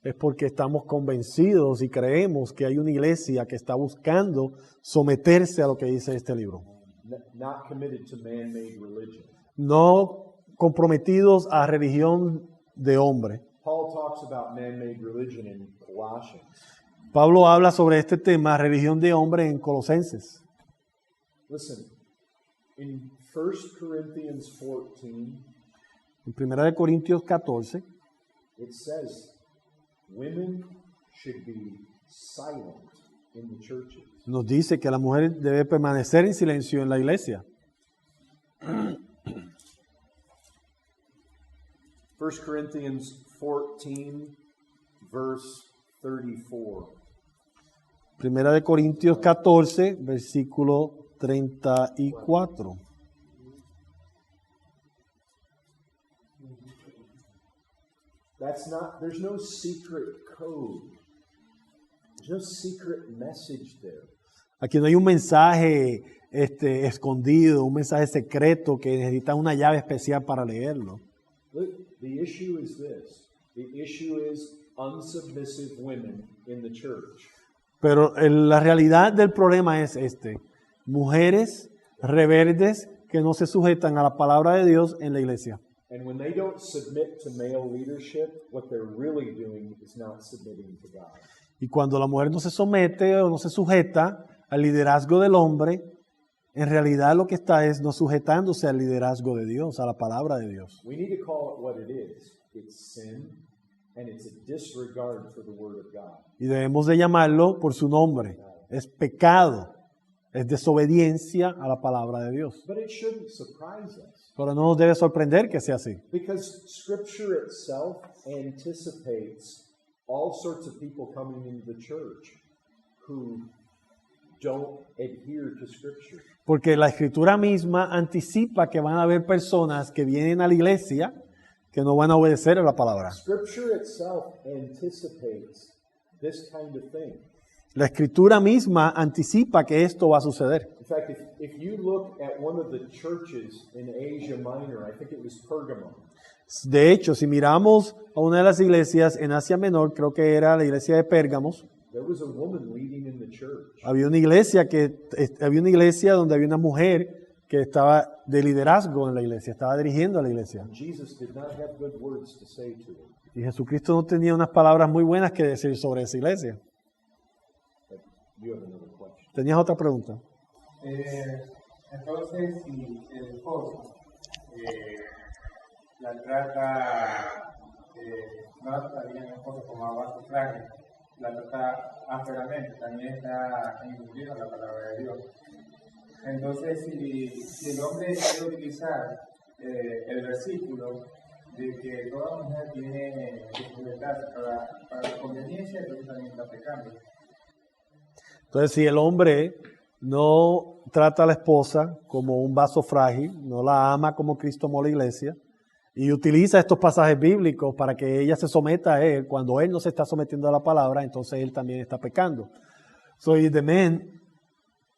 es porque estamos convencidos y creemos que hay una iglesia que está buscando someterse a lo que dice este libro. Not committed to man-made religion. No comprometidos a religión de hombre. Paul talks about man-made religion in Colossians. Pablo habla sobre este tema, religión de hombre, en Colosenses. Listen, in 1 Corinthians 14, En 1 Corintios 14, it says women should be silent in the churches. nos dice que la mujer debe permanecer en silencio en la iglesia. 1 Corinthians 14, verse 34. 1 Corintios 14, versículo 34. There's no secret code. There's no secret message there. Aquí no hay un mensaje escondido, un mensaje secreto que necesita una llave especial para leerlo. Look, the issue is this. The issue is unsubmissive women in the church. Pero la realidad del problema es mujeres rebeldes que no se sujetan a la palabra de Dios en la iglesia. And when they don't submit to male leadership, what they're really doing is not submitting to God. Y cuando la mujer no se somete o no se sujeta al liderazgo del hombre, en realidad lo que está es no sujetándose al liderazgo de Dios, a la palabra de Dios. We need to call it what it is. It's sin, and it's a disregard for the word of God. Y debemos de llamarlo por su nombre. Es pecado, es desobediencia a la palabra de Dios. But it shouldn't surprise us, Pero no nos debe sorprender que sea así. because Scripture itself anticipates all sorts of people coming into the church who don't adhere to Scripture. Porque la Escritura misma anticipa que van a haber personas que vienen a la iglesia que no van a obedecer a la palabra. Scripture itself anticipates this kind of thing. La Escritura misma anticipa que esto va a suceder. In fact, if you look at one of the churches in Asia Minor, I think it was Pergamum, De hecho, si miramos a una de las iglesias en Asia Menor, creo que era la iglesia de Pérgamos, there was a woman leading in the church. había una iglesia donde había una mujer que estaba de liderazgo en la iglesia, estaba dirigiendo a la iglesia. Jesus did not have good words to say to her. Y Jesucristo no tenía unas palabras muy buenas que decir sobre esa iglesia. But you have another question. ¿Tenías otra pregunta? Entonces, si el esposo la trata, no la trataría el esposo como abajo frágil, la trata ásperamente, también está incumpliendo la palabra de Dios. Entonces, si el hombre quiere utilizar el versículo de que toda mujer tiene que sujetarse para la conveniencia, entonces también está pecando. Entonces, si el hombre no trata a la esposa como un vaso frágil, no la ama como Cristo amó a la iglesia, y utiliza estos pasajes bíblicos para que ella se someta a él, cuando él no se está sometiendo a la palabra, entonces él también está pecando. So if the man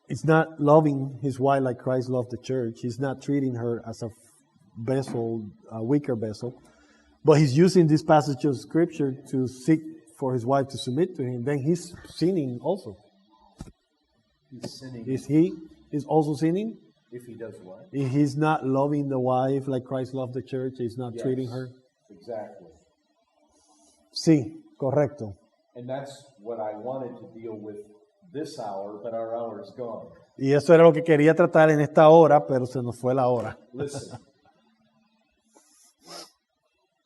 is not loving his wife like Christ loved the church, he's not treating her as a vessel, a weaker vessel, but he's using this passage of scripture to seek for his wife to submit to him, then he's sinning also. He's sinning Is also sinning? if he does what? If he's not loving the wife like Christ loved the church, he's not Yes, treating her? exactly. Sí, correcto. And that's what I wanted to deal with this hour, but our hour is gone. Y eso era lo que quería tratar en esta hora, pero se nos fue la hora. Listen,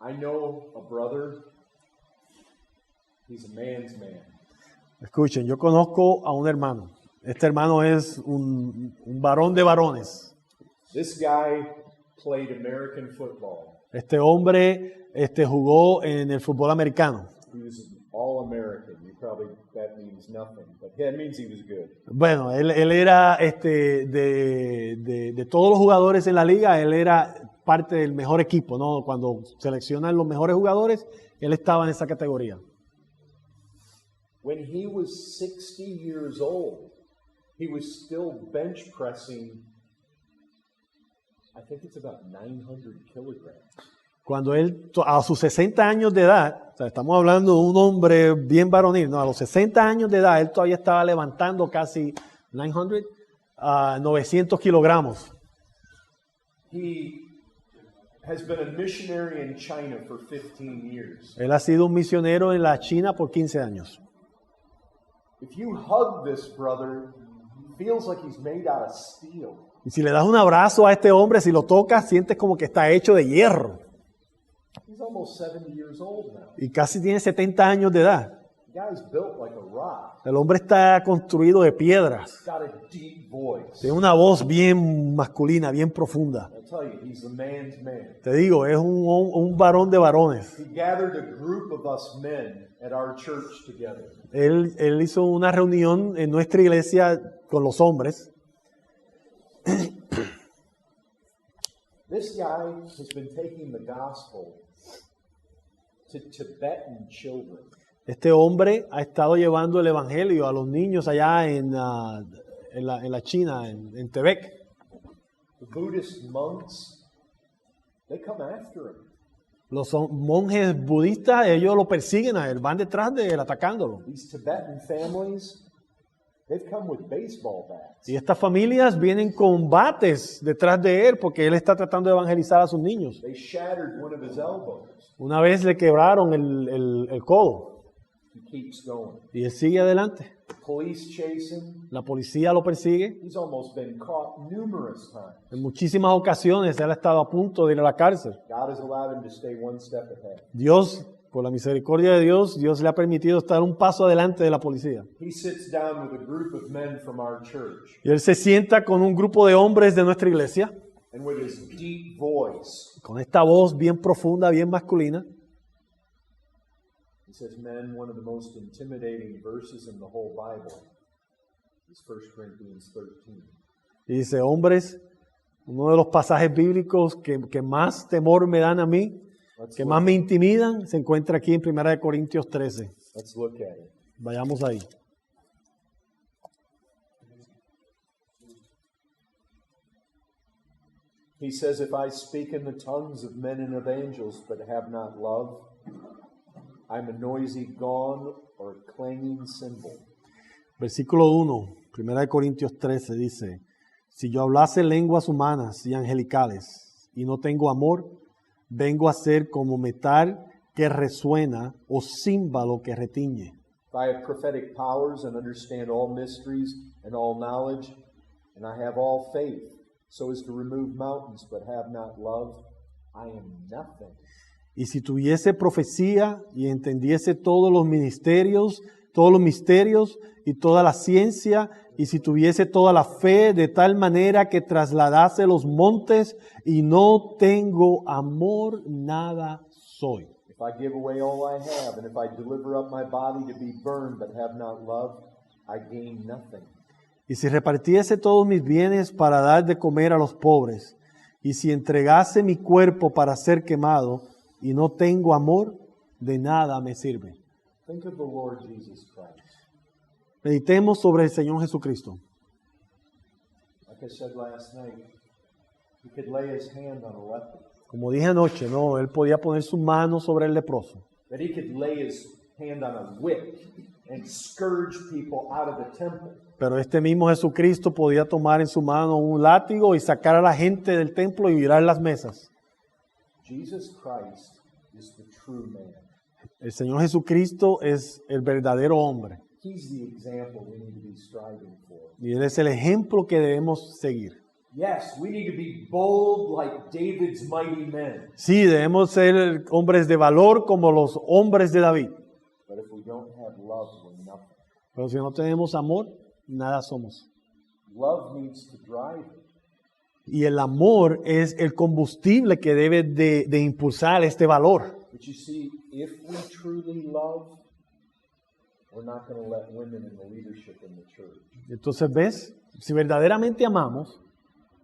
I know a brother, he's a man's man. Escuchen, yo conozco a un hermano. Este hermano es un varón de varones. This guy played American football. Este hombre jugó en el fútbol americano. He was an all-American. That means nothing, but that means he was good. Bueno, él era de todos los jugadores en la liga, él era parte del mejor equipo, ¿no? Cuando seleccionan los mejores jugadores, él estaba en esa categoría. When he was 60 years old, he was still bench pressing, I think it's about 900 kilograms. Cuando él, a sus 60 años de edad, o sea, estamos hablando de un hombre bien varonil, ¿no? A los 60 años de edad, él todavía estaba levantando casi 900 kilogramos. He has been a missionary in China for 15 years. Él ha sido un misionero en la China por 15 años. If you hug this brother, feels like he's made out of steel. Y si le das un abrazo a este hombre, si lo tocas, sientes como que está hecho de hierro. He's almost 70 years old now. Y casi tiene 70 años de edad. The guy's built like a rock. El hombre está construido de piedras. He's got a deep voice. Tiene una voz bien masculina, bien profunda. I'll tell you, he's a man's man. Te digo, es un varón de varones. He gathered a group of us men at our church together. Él hizo una reunión en nuestra iglesia con los hombres. This guy has been taking the gospel to Tibetan children. Este hombre ha estado llevando el evangelio a los niños allá en la China, en Tibet. The Buddhist monks, they come after him. Los monjes budistas, ellos lo persiguen a él, van detrás de él atacándolo. These Tibetan families, they've come with baseball bats. Y estas familias vienen con bates detrás de él porque él está tratando de evangelizar a sus niños. They shattered one of his elbows. Una vez le quebraron el codo He keeps going. y él sigue adelante. The police chase him. La policía lo persigue. He's almost been caught numerous times. En muchísimas ocasiones él ha estado a punto de ir a la cárcel. God has allowed him to stay one step ahead. Dios, por la misericordia de Dios, Dios le ha permitido estar un paso adelante de la policía. He sits down with a group of men from our church, Y él se sienta con un grupo de hombres de nuestra iglesia, and with his deep voice, con esta voz bien profunda, bien masculina. he says, "Men, one of the most intimidating verses in the whole Bible is 1 Corinthians 13. Y dice, hombres, uno de los pasajes bíblicos que más temor me dan a mí, que más me intimidan, se encuentra aquí en 1 Corintios 13. Let's look at it. Vayamos ahí. He says, "If I speak in the tongues of men and of angels, but have not love, I'm a noisy gong or a clanging cymbal." Versículo 1, 1 Corintios 13 dice, si yo hablase lenguas humanas y angelicales y no tengo amor, vengo a ser como metal que resuena o címbalo que retiñe. If I have prophetic powers and understand all mysteries and all knowledge, and I have all faith, so as to remove mountains, but have not love, I am nothing. Y si tuviese profecía y entendiese todos los misterios y toda la ciencia, y si tuviese toda la fe de tal manera que trasladase los montes y no tengo amor, nada soy. If I give away all I have, and if I deliver up my body to be burned, but have not love, I gain nothing. Y si repartiese todos mis bienes para dar de comer a los pobres, y si entregase mi cuerpo para ser quemado, y no tengo amor, de nada me sirve. Think of the Lord Jesus Christ. Meditemos sobre el Señor Jesucristo. Like I said last night, he could lay his hand on a leper. Como dije anoche, no, él podía poner su mano sobre el leproso. That he could lay his hand on a whip and scourge people out of the temple. Pero este mismo Jesucristo podía tomar en su mano un látigo y sacar a la gente del templo y virar las mesas. Jesus Christ is the true man. El Señor Jesucristo es el verdadero hombre. He's the example we need to be striving for. Y Él es el ejemplo que debemos seguir. Yes, we need to be bold like David's mighty men. Sí, debemos ser hombres de valor como los hombres de David. But if we don't have love, we're nothing. Pero si no tenemos amor, nada somos. Love needs to drive it. Y el amor es el combustible que debe de impulsar este valor. But you see, if we truly love, we're not going to let women in the leadership in the church. Entonces, ¿ves? Si verdaderamente amamos,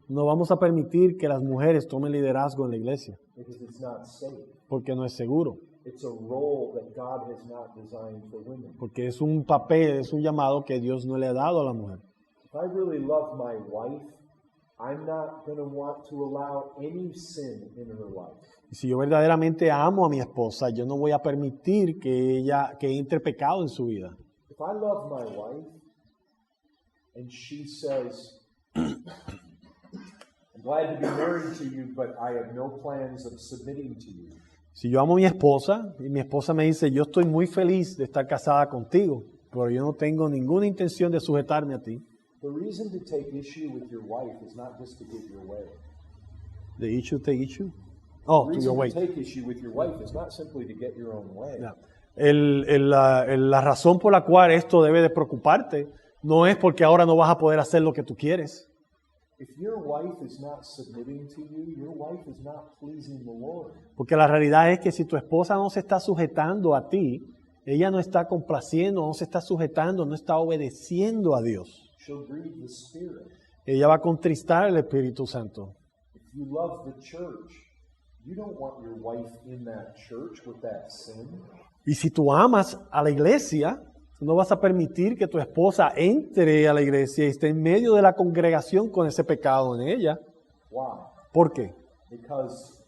no vamos a permitir que las mujeres tomen liderazgo en la iglesia, Because it's not safe. porque no es seguro, It's a role that God has not designed for women. porque es un papel, es un llamado que Dios no le ha dado a la mujer. If I really love my wife, I'm not going to want to allow any sin in her life. Y si yo verdaderamente amo a mi esposa, yo no voy a permitir que entre pecado en su vida. If I love my wife and she says, I'm glad to be married to you, but I have no plans of submitting to you. Si yo amo a mi esposa y mi esposa me dice, yo estoy muy feliz de estar casada contigo, pero yo no tengo ninguna intención de sujetarme a ti. The reason to take issue with your wife is not just to get your way. The issue, take issue. Oh, The to your reason way. to take issue with your wife is not simply to get your own way. Ya. La razón por la cual esto debe de preocuparte no es porque ahora no vas a poder hacer lo que tú quieres. If your wife is not submitting to you, your wife is not pleasing the Lord. Porque la realidad es que si tu esposa no se está sujetando a ti, ella no está complaciendo, no se está sujetando, no está obedeciendo a Dios. She'll grieve the Spirit. Ella va a contristar al Espíritu Santo. If you love the church, you don't want your wife in that church with that sin. Y si tú amas a la iglesia, tú no vas a permitir que tu esposa entre a la iglesia y esté en medio de la congregación con ese pecado en ella. Why? ¿Por qué? Because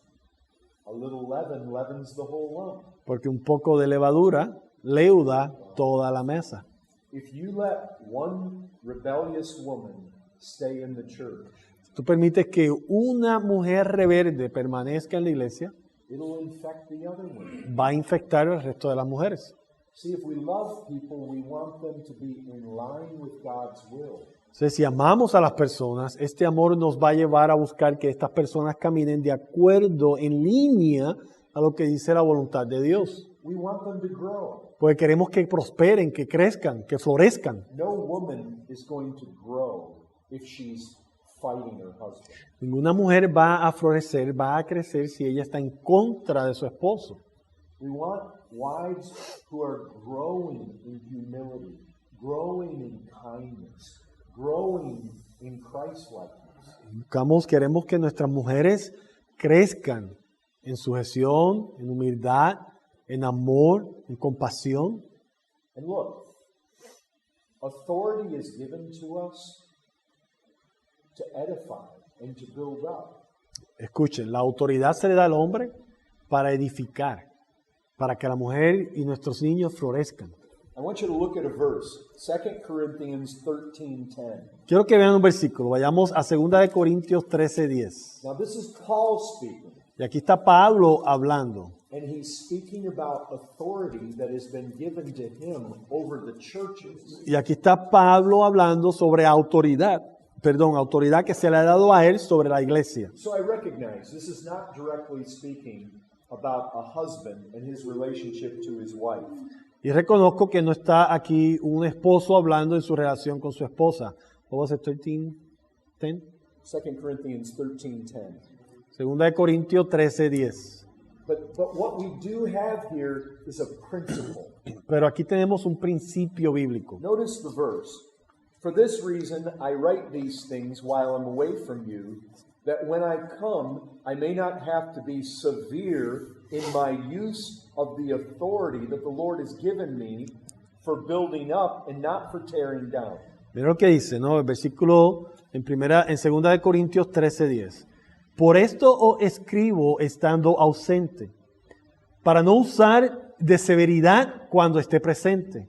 a little leaven leavens the whole lump. Porque un poco de levadura leuda toda la mesa. If you let one rebellious woman stay in the church, Tú permites que una mujer rebelde permanezca en la iglesia, it'll infect the other women. va a infectar al resto de las mujeres. See, if we love people, we want them to be in line with God's will. Entonces, si amamos a las personas, este amor nos va a llevar a buscar que estas personas caminen de acuerdo, en línea a lo que dice la voluntad de Dios. We want them to grow. Porque queremos que prosperen, que crezcan, que florezcan. No woman is going to grow if she's fighting her husband. Ninguna mujer va a florecer, va a crecer si ella está en contra de su esposo. We want wives who are growing in humility, growing in kindness, growing in Christ-likeness. Queremos que nuestras mujeres crezcan en sujeción, en humildad, en amor, en compasión. And look, authority is given to us to edify and to build up. Escuchen, la autoridad se le da al hombre para edificar, para que la mujer y nuestros niños florezcan. I want you to look at a verse, 2 Corinthians 13:10. Quiero que vean un versículo. Vayamos a 2 de Corintios 13:10. Now this is Paul speaking, Y aquí está Pablo hablando. and he's speaking about authority that has been given to him over the churches. Y aquí está Pablo hablando sobre autoridad que se le ha dado a él sobre la iglesia. So I recognize this is not directly speaking about a husband and his relationship to his wife. Y reconozco que no está aquí un esposo hablando en su relación con su esposa. What was it, 13:10? 2 Corinthians 13:10. 2 de Corintios 13:10. But what we do have here is a principle. Pero aquí tenemos un principio bíblico. Notice the verse. For this reason I write these things while I'm away from you, that when I come I may not have to be severe in my use of the authority that the Lord has given me for building up and not for tearing down. Mira lo que dice, ¿no? El versículo en 2 de Corintios 13:10. Por esto os escribo estando ausente, para no usar de severidad cuando esté presente,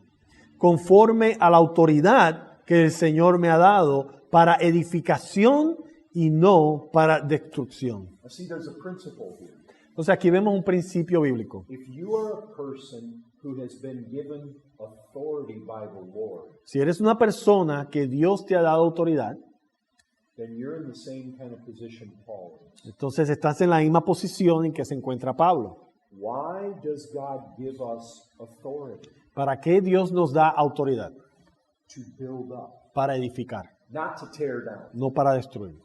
conforme a la autoridad que el Señor me ha dado para edificación y no para destrucción. I see there's a principle here. Entonces aquí vemos un principio bíblico. If you are a person who has been given authority by the Lord, Si eres una persona que Dios te ha dado autoridad, then you're in the same kind of position Paul is. entonces estás en la misma posición en que se encuentra Pablo. Why does God give us authority? ¿Para qué Dios nos da autoridad? To build up, Para edificar, not to tear down. no para destruir.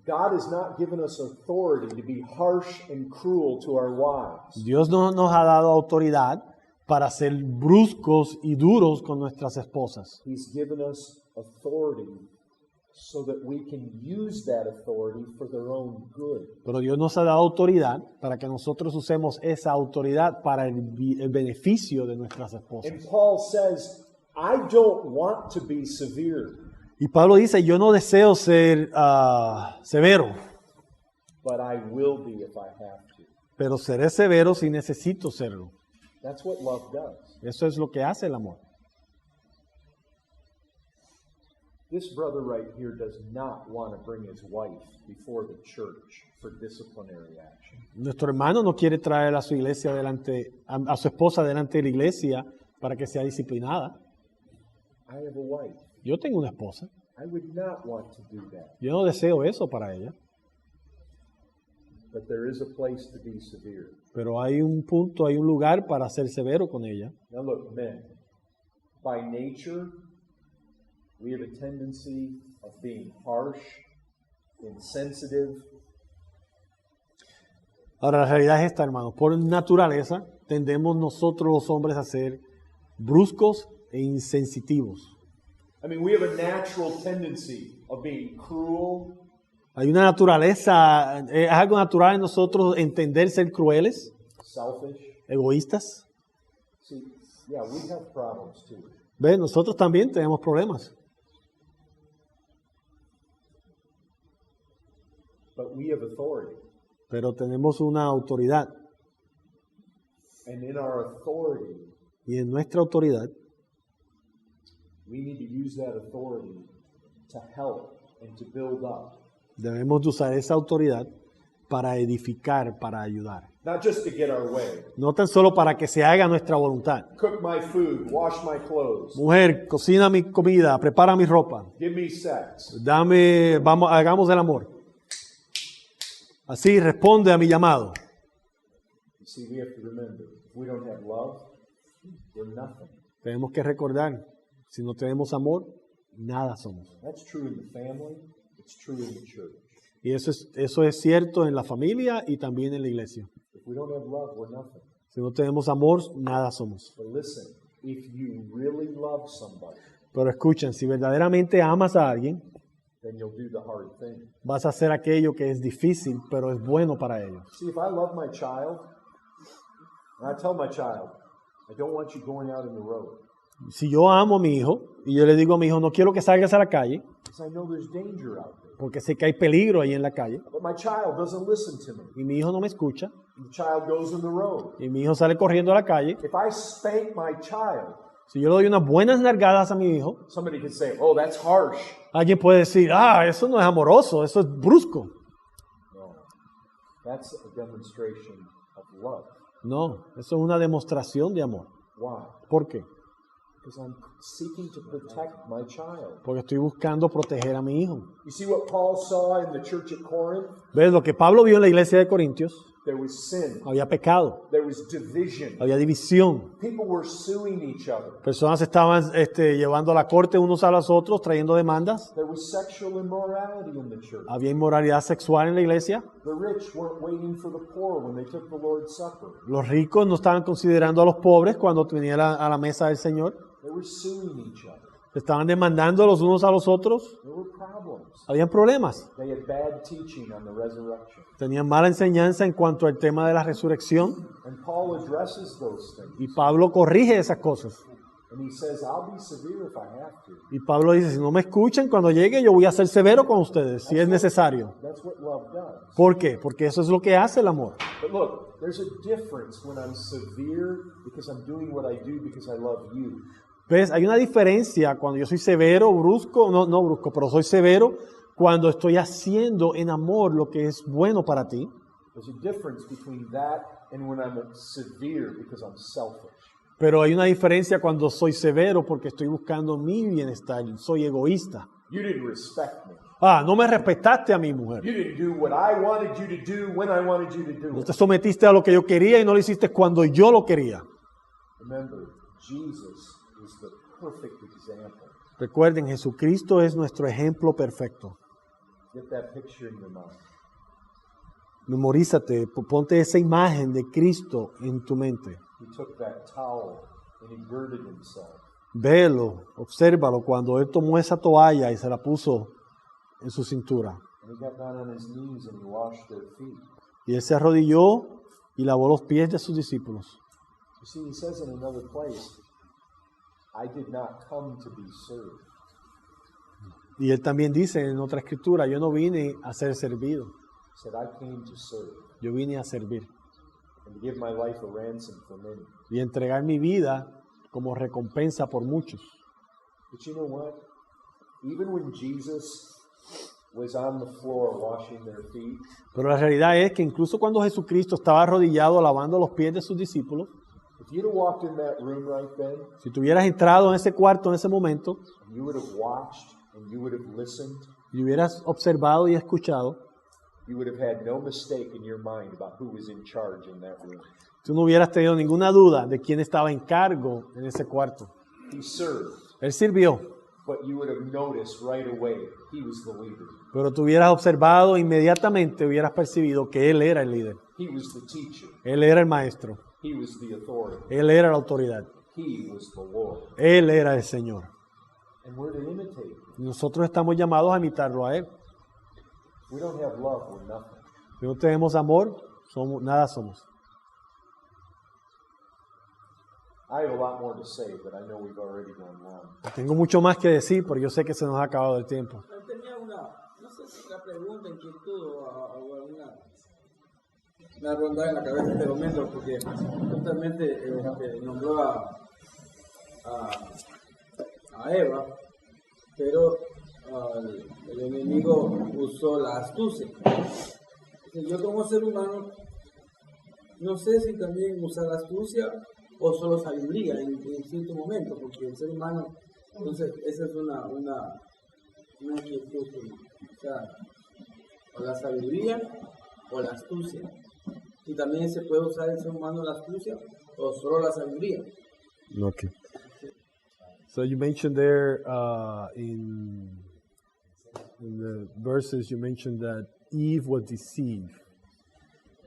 God has not given us authority to be harsh and cruel to our wives. Dios no nos ha dado autoridad para ser bruscos y duros con nuestras esposas. He's given us authority so that we can use that authority for their own good. Pero Dios nos ha dado autoridad para que nosotros usemos esa autoridad para el beneficio de nuestras esposas. And Paul says, I don't want to be severe, Y Pablo dice, yo no deseo ser severo, but I will be if I have to. pero seré severo si necesito serlo. That's what love does. Eso es lo que hace el amor. This brother right here does not want to bring his wife before the church for disciplinary action. Nuestro hermano no quiere traer a su iglesia a su esposa delante de la iglesia para que sea disciplinada. I have a wife. Yo tengo una esposa. I would not want to do that. Yo no deseo eso para ella. But there is a place to be severe. Pero hay un punto, hay un lugar para ser severo con ella. Now look, men, by nature, we have a tendency of being harsh, insensitive. Ahora, la realidad es esta, hermanos. Por naturaleza, tendemos nosotros los hombres a ser bruscos e insensitivos. I mean, we have a natural tendency of being cruel, Hay una naturaleza, es algo natural en nosotros entender ser crueles, selfish. egoístas. See, yeah, we have problems too. ¿Ves? Nosotros también tenemos problemas. But we have authority. Pero tenemos una autoridad. And in our authority, Y en nuestra autoridad we need to use that authority to help and to build up. debemos de usar esa autoridad para edificar, para ayudar. Not just to get our way. No tan solo para que se haga nuestra voluntad. Cook my food, wash my clothes, Mujer, cocina mi comida, prepara mi ropa, give me sex. hagamos el amor. Así responde a mi llamado. You see, we have to remember, if we don't have love, we're nothing. Tenemos que recordar, si no tenemos amor, nada somos. That's true in the family, it's true in the church. Y eso es cierto en la familia y también en la iglesia. If we don't have love, we're nothing. Si no tenemos amor, nada somos. But listen, if you really love somebody, Pero escuchen, si verdaderamente amas a alguien, then you'll do the hard thing. vas a hacer aquello que es difícil, pero es bueno para ellos. See, if I love my child, and I tell my child, I don't want you going out in the road, Si yo amo a mi hijo y yo le digo a mi hijo, no quiero que salgas a la calle, because I know there's danger out there. porque sé que hay peligro ahí en la calle, But my child doesn't listen to me. y mi hijo no me escucha, The child goes in the road. y mi hijo sale corriendo a la calle, If I spank my child, si yo le doy unas buenas nalgadas a mi hijo, somebody could say, oh, that's harsh. alguien puede decir, eso no es amoroso, eso es brusco. No, that's a demonstration of love. No, eso es una demostración de amor. Why? ¿Por qué? Because I'm seeking to protect my child. Porque estoy buscando proteger a mi hijo. You see what Paul saw in the church at Corinth? ¿Ves? Lo que Pablo vio en la iglesia de Corintios, There was sin. había pecado, There was division. había división. People were suing each other. Personas estaban llevando a la corte unos a los otros, trayendo demandas. There was sexual immorality in the church. Había inmoralidad sexual en la iglesia. The rich weren't waiting for the poor when they took the Lord's Supper. Los ricos no estaban considerando a los pobres cuando venían a la mesa del Señor. They were suing each other. Estaban demandando los unos a los otros. There were problems. Habían problemas. They had bad teaching on the resurrection. Tenían mala enseñanza en cuanto al tema de la resurrección. And Paul addresses those things. Y Pablo corrige esas cosas. And he says, I'll be severe if I have to. Y Pablo dice, si no me escuchan, cuando llegue yo voy a ser severo con ustedes, si es necesario. That's what love does. ¿Por qué? Porque eso es lo que hace el amor. But look, there's a difference when I'm severe because I'm doing what I do because I love you. ¿Ves? Hay una diferencia cuando yo soy severo, brusco, no brusco, pero soy severo cuando estoy haciendo en amor lo que es bueno para ti. There's a difference between that and when I'm severe because I'm selfish. Pero hay una diferencia cuando soy severo porque estoy buscando mi bienestar, soy egoísta. You didn't respect me. No me respetaste a mi mujer. You didn't do what I wanted you to do when I wanted you to do No it. te sometiste a lo que yo quería y no lo hiciste cuando yo lo quería. Remember, Jesus is the perfect example. Recuerden, Jesucristo es nuestro ejemplo perfecto. Get that picture in your mind. Memorízate, ponte esa imagen de Cristo en tu mente. He took that towel and he girded himself. Velo, obsérvalo cuando Él tomó esa toalla y se la puso en su cintura. And he got down on his knees and he washed their feet. Y Él se arrodilló y lavó los pies de sus discípulos. You see, he says in another place, I did not come to be served. Y Él también dice en otra escritura, yo no vine a ser servido, He said, I came to serve yo vine a servir and to give my life a ransom for many. y entregar mi vida como recompensa por muchos. But you know what? Even when Jesus was on the floor washing their feet, Pero la realidad es que incluso cuando Jesucristo estaba arrodillado lavando los pies de sus discípulos, If you'd have walked in that room right then, Si tú hubieras entrado en ese cuarto en ese momento and you would have watched and you would have listened, y hubieras observado y escuchado, you would have had no mistake in your mind about who was in charge in that room. tú no hubieras tenido ninguna duda de quién estaba en cargo en ese cuarto. He served, Él sirvió, but you would have noticed right away he was the leader. pero tú hubieras observado inmediatamente, hubieras percibido que Él era el líder. He was the teacher. Él era el maestro. He was the authority. Él era la autoridad. He was the Lord. Él era el Señor. And we're to imitate him. Y nosotros estamos llamados a imitarlo a Él. If we don't have love, we're nothing. Si no tenemos amor, nada somos. I have a lot more to say, but I know we've already gone long. Tengo mucho más que decir, pero yo sé que se nos ha acabado el tiempo. Tenía no sé si una pregunta, inquietud o una ronda en la cabeza en este momento, porque justamente nombró a Eva, pero el enemigo usó la astucia. Entonces, yo como ser humano, no sé si también usar la astucia o solo sabiduría en cierto momento, porque el ser humano, entonces esa es una inquietud, o sea, o la sabiduría o la astucia. Y también se puede usar el ser humano la astucia o solo la sabiduría. Okay. So you mentioned there in the verses, you mentioned that Eve was deceived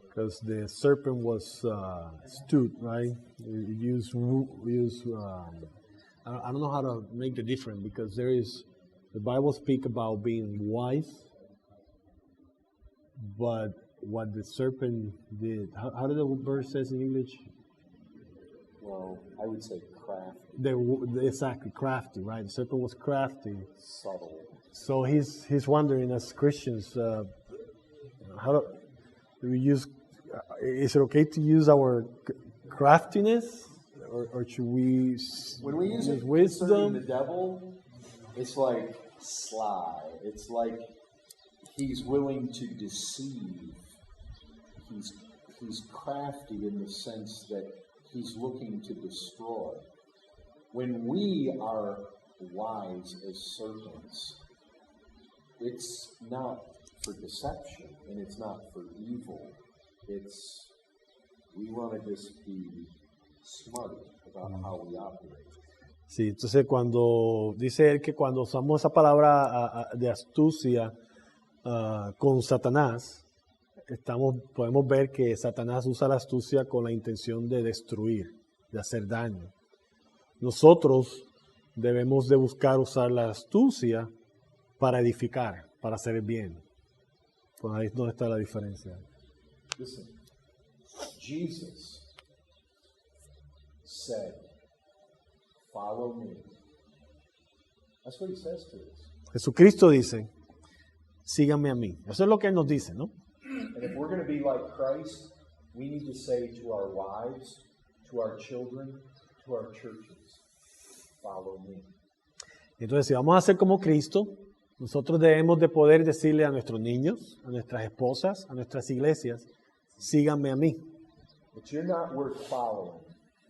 because the serpent was astute, right? It used I don't know how to make the difference because the Bible speak about being wise, but what the serpent did, how did the verse says in English? Well, I would say crafty, Exactly, crafty, right? The serpent was crafty. subtle. So he's wondering, as Christians, how do we use? Is it okay to use our craftiness, or should we When we use it concerning wisdom? the devil, it's like sly. It's like he's willing to deceive. He's crafty in the sense that he's looking to destroy. When we are wise as serpents, it's not for deception and it's not for evil. We want to just be smart about how we operate. Sí, entonces cuando dice él que cuando usamos esa palabra de astucia con Satanás, podemos ver que Satanás usa la astucia con la intención de destruir, de hacer daño. Nosotros debemos de buscar usar la astucia para edificar, para hacer el bien. Pues ahí es donde está la diferencia. Listen, Jesus said, "Follow me." That's what he says to us. Jesucristo dice, síganme a mí. Eso es lo que él nos dice, ¿no? And if we're going to be like Christ, we need to say to our wives, to our children, to our churches, "Follow me." Entonces, si vamos a ser como Cristo, nosotros debemos de poder decirle a nuestros niños, a nuestras esposas, a nuestras iglesias, síganme a mí. But you're not worth following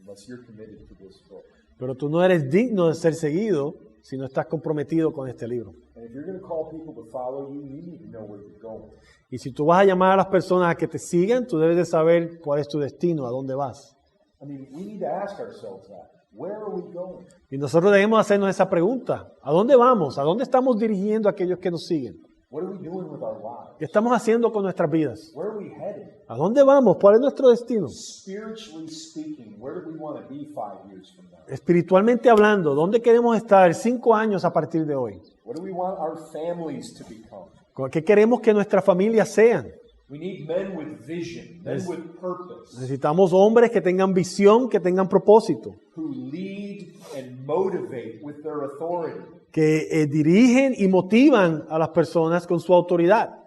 unless you're committed to this book. Pero tú no eres digno de ser seguido si no estás comprometido con este libro. And if you're going to call people to follow you, you need to know where you're going. Y si tú vas a llamar a las personas a que te sigan, tú debes de saber cuál es tu destino, a dónde vas. I mean, we need to ask ourselves that. Where are we going? Y nosotros debemos hacernos esa pregunta. ¿A dónde vamos? ¿A dónde estamos dirigiendo a aquellos que nos siguen? What are we doing with our lives? ¿Qué estamos haciendo con nuestras vidas? Where are we headed? ¿A dónde vamos? ¿Cuál es nuestro destino? Spiritually speaking, where do we want to be 5 years from now? Espiritualmente hablando, ¿dónde queremos estar 5 años a partir de hoy? What do we want our families to become? ¿Qué queremos que nuestras familias sean? We need men with vision, men with purpose, Necesitamos hombres que tengan visión, que tengan propósito, who lead and motivate with their authority. que dirigen y motivan a las personas con su autoridad.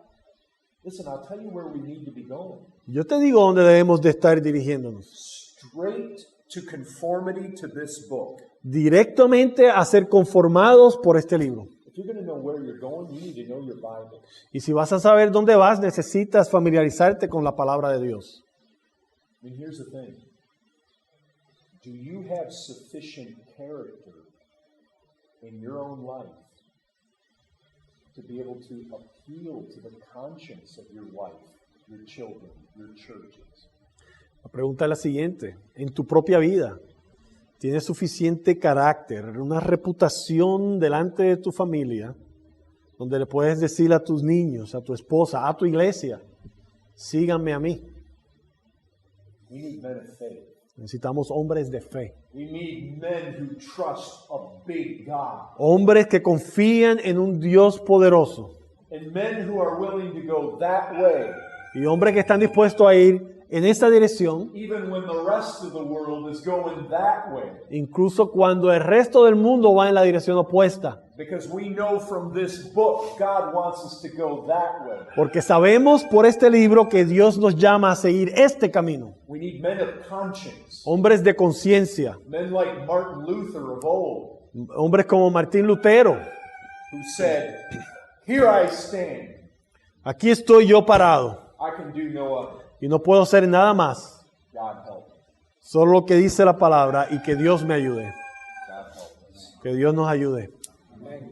Listen, I'll tell you where we need to be going. Yo te digo dónde debemos de estar dirigiéndonos. Straight to conformity to this book. Directamente a ser conformados por este libro. If you're going to know where you're going, you need to know your Bible. Y si vas a saber dónde vas, necesitas familiarizarte con la palabra de Dios. I mean, here's the thing. Do you have sufficient character in your own life to be able to appeal to the conscience of your wife, your children, your churches? La pregunta es la siguiente. En tu propia vida, ¿tienes suficiente carácter, una reputación delante de tu familia, donde le puedes decir a tus niños, a tu esposa, a tu iglesia, síganme a mí? We need men of faith. Necesitamos hombres de fe. We need men who trust a big God. Hombres que confían en un Dios poderoso. And men who are willing to go that way, Y hombres que están dispuestos a ir en esta dirección, even when the rest of the world is going that way. incluso cuando el resto del mundo va en la dirección opuesta. Because we know from this book, God wants us to go that way. Porque sabemos por este libro que Dios nos llama a seguir este camino. We need men of conscience. Hombres de conciencia. Men like Martin Luther of old, Hombres como Martín Lutero. who said, "Here I stand. Aquí estoy yo parado I can do no other. y no puedo hacer nada más. God help me. Solo lo que dice la palabra y que Dios me ayude. God help us." Que Dios nos ayude. Amén.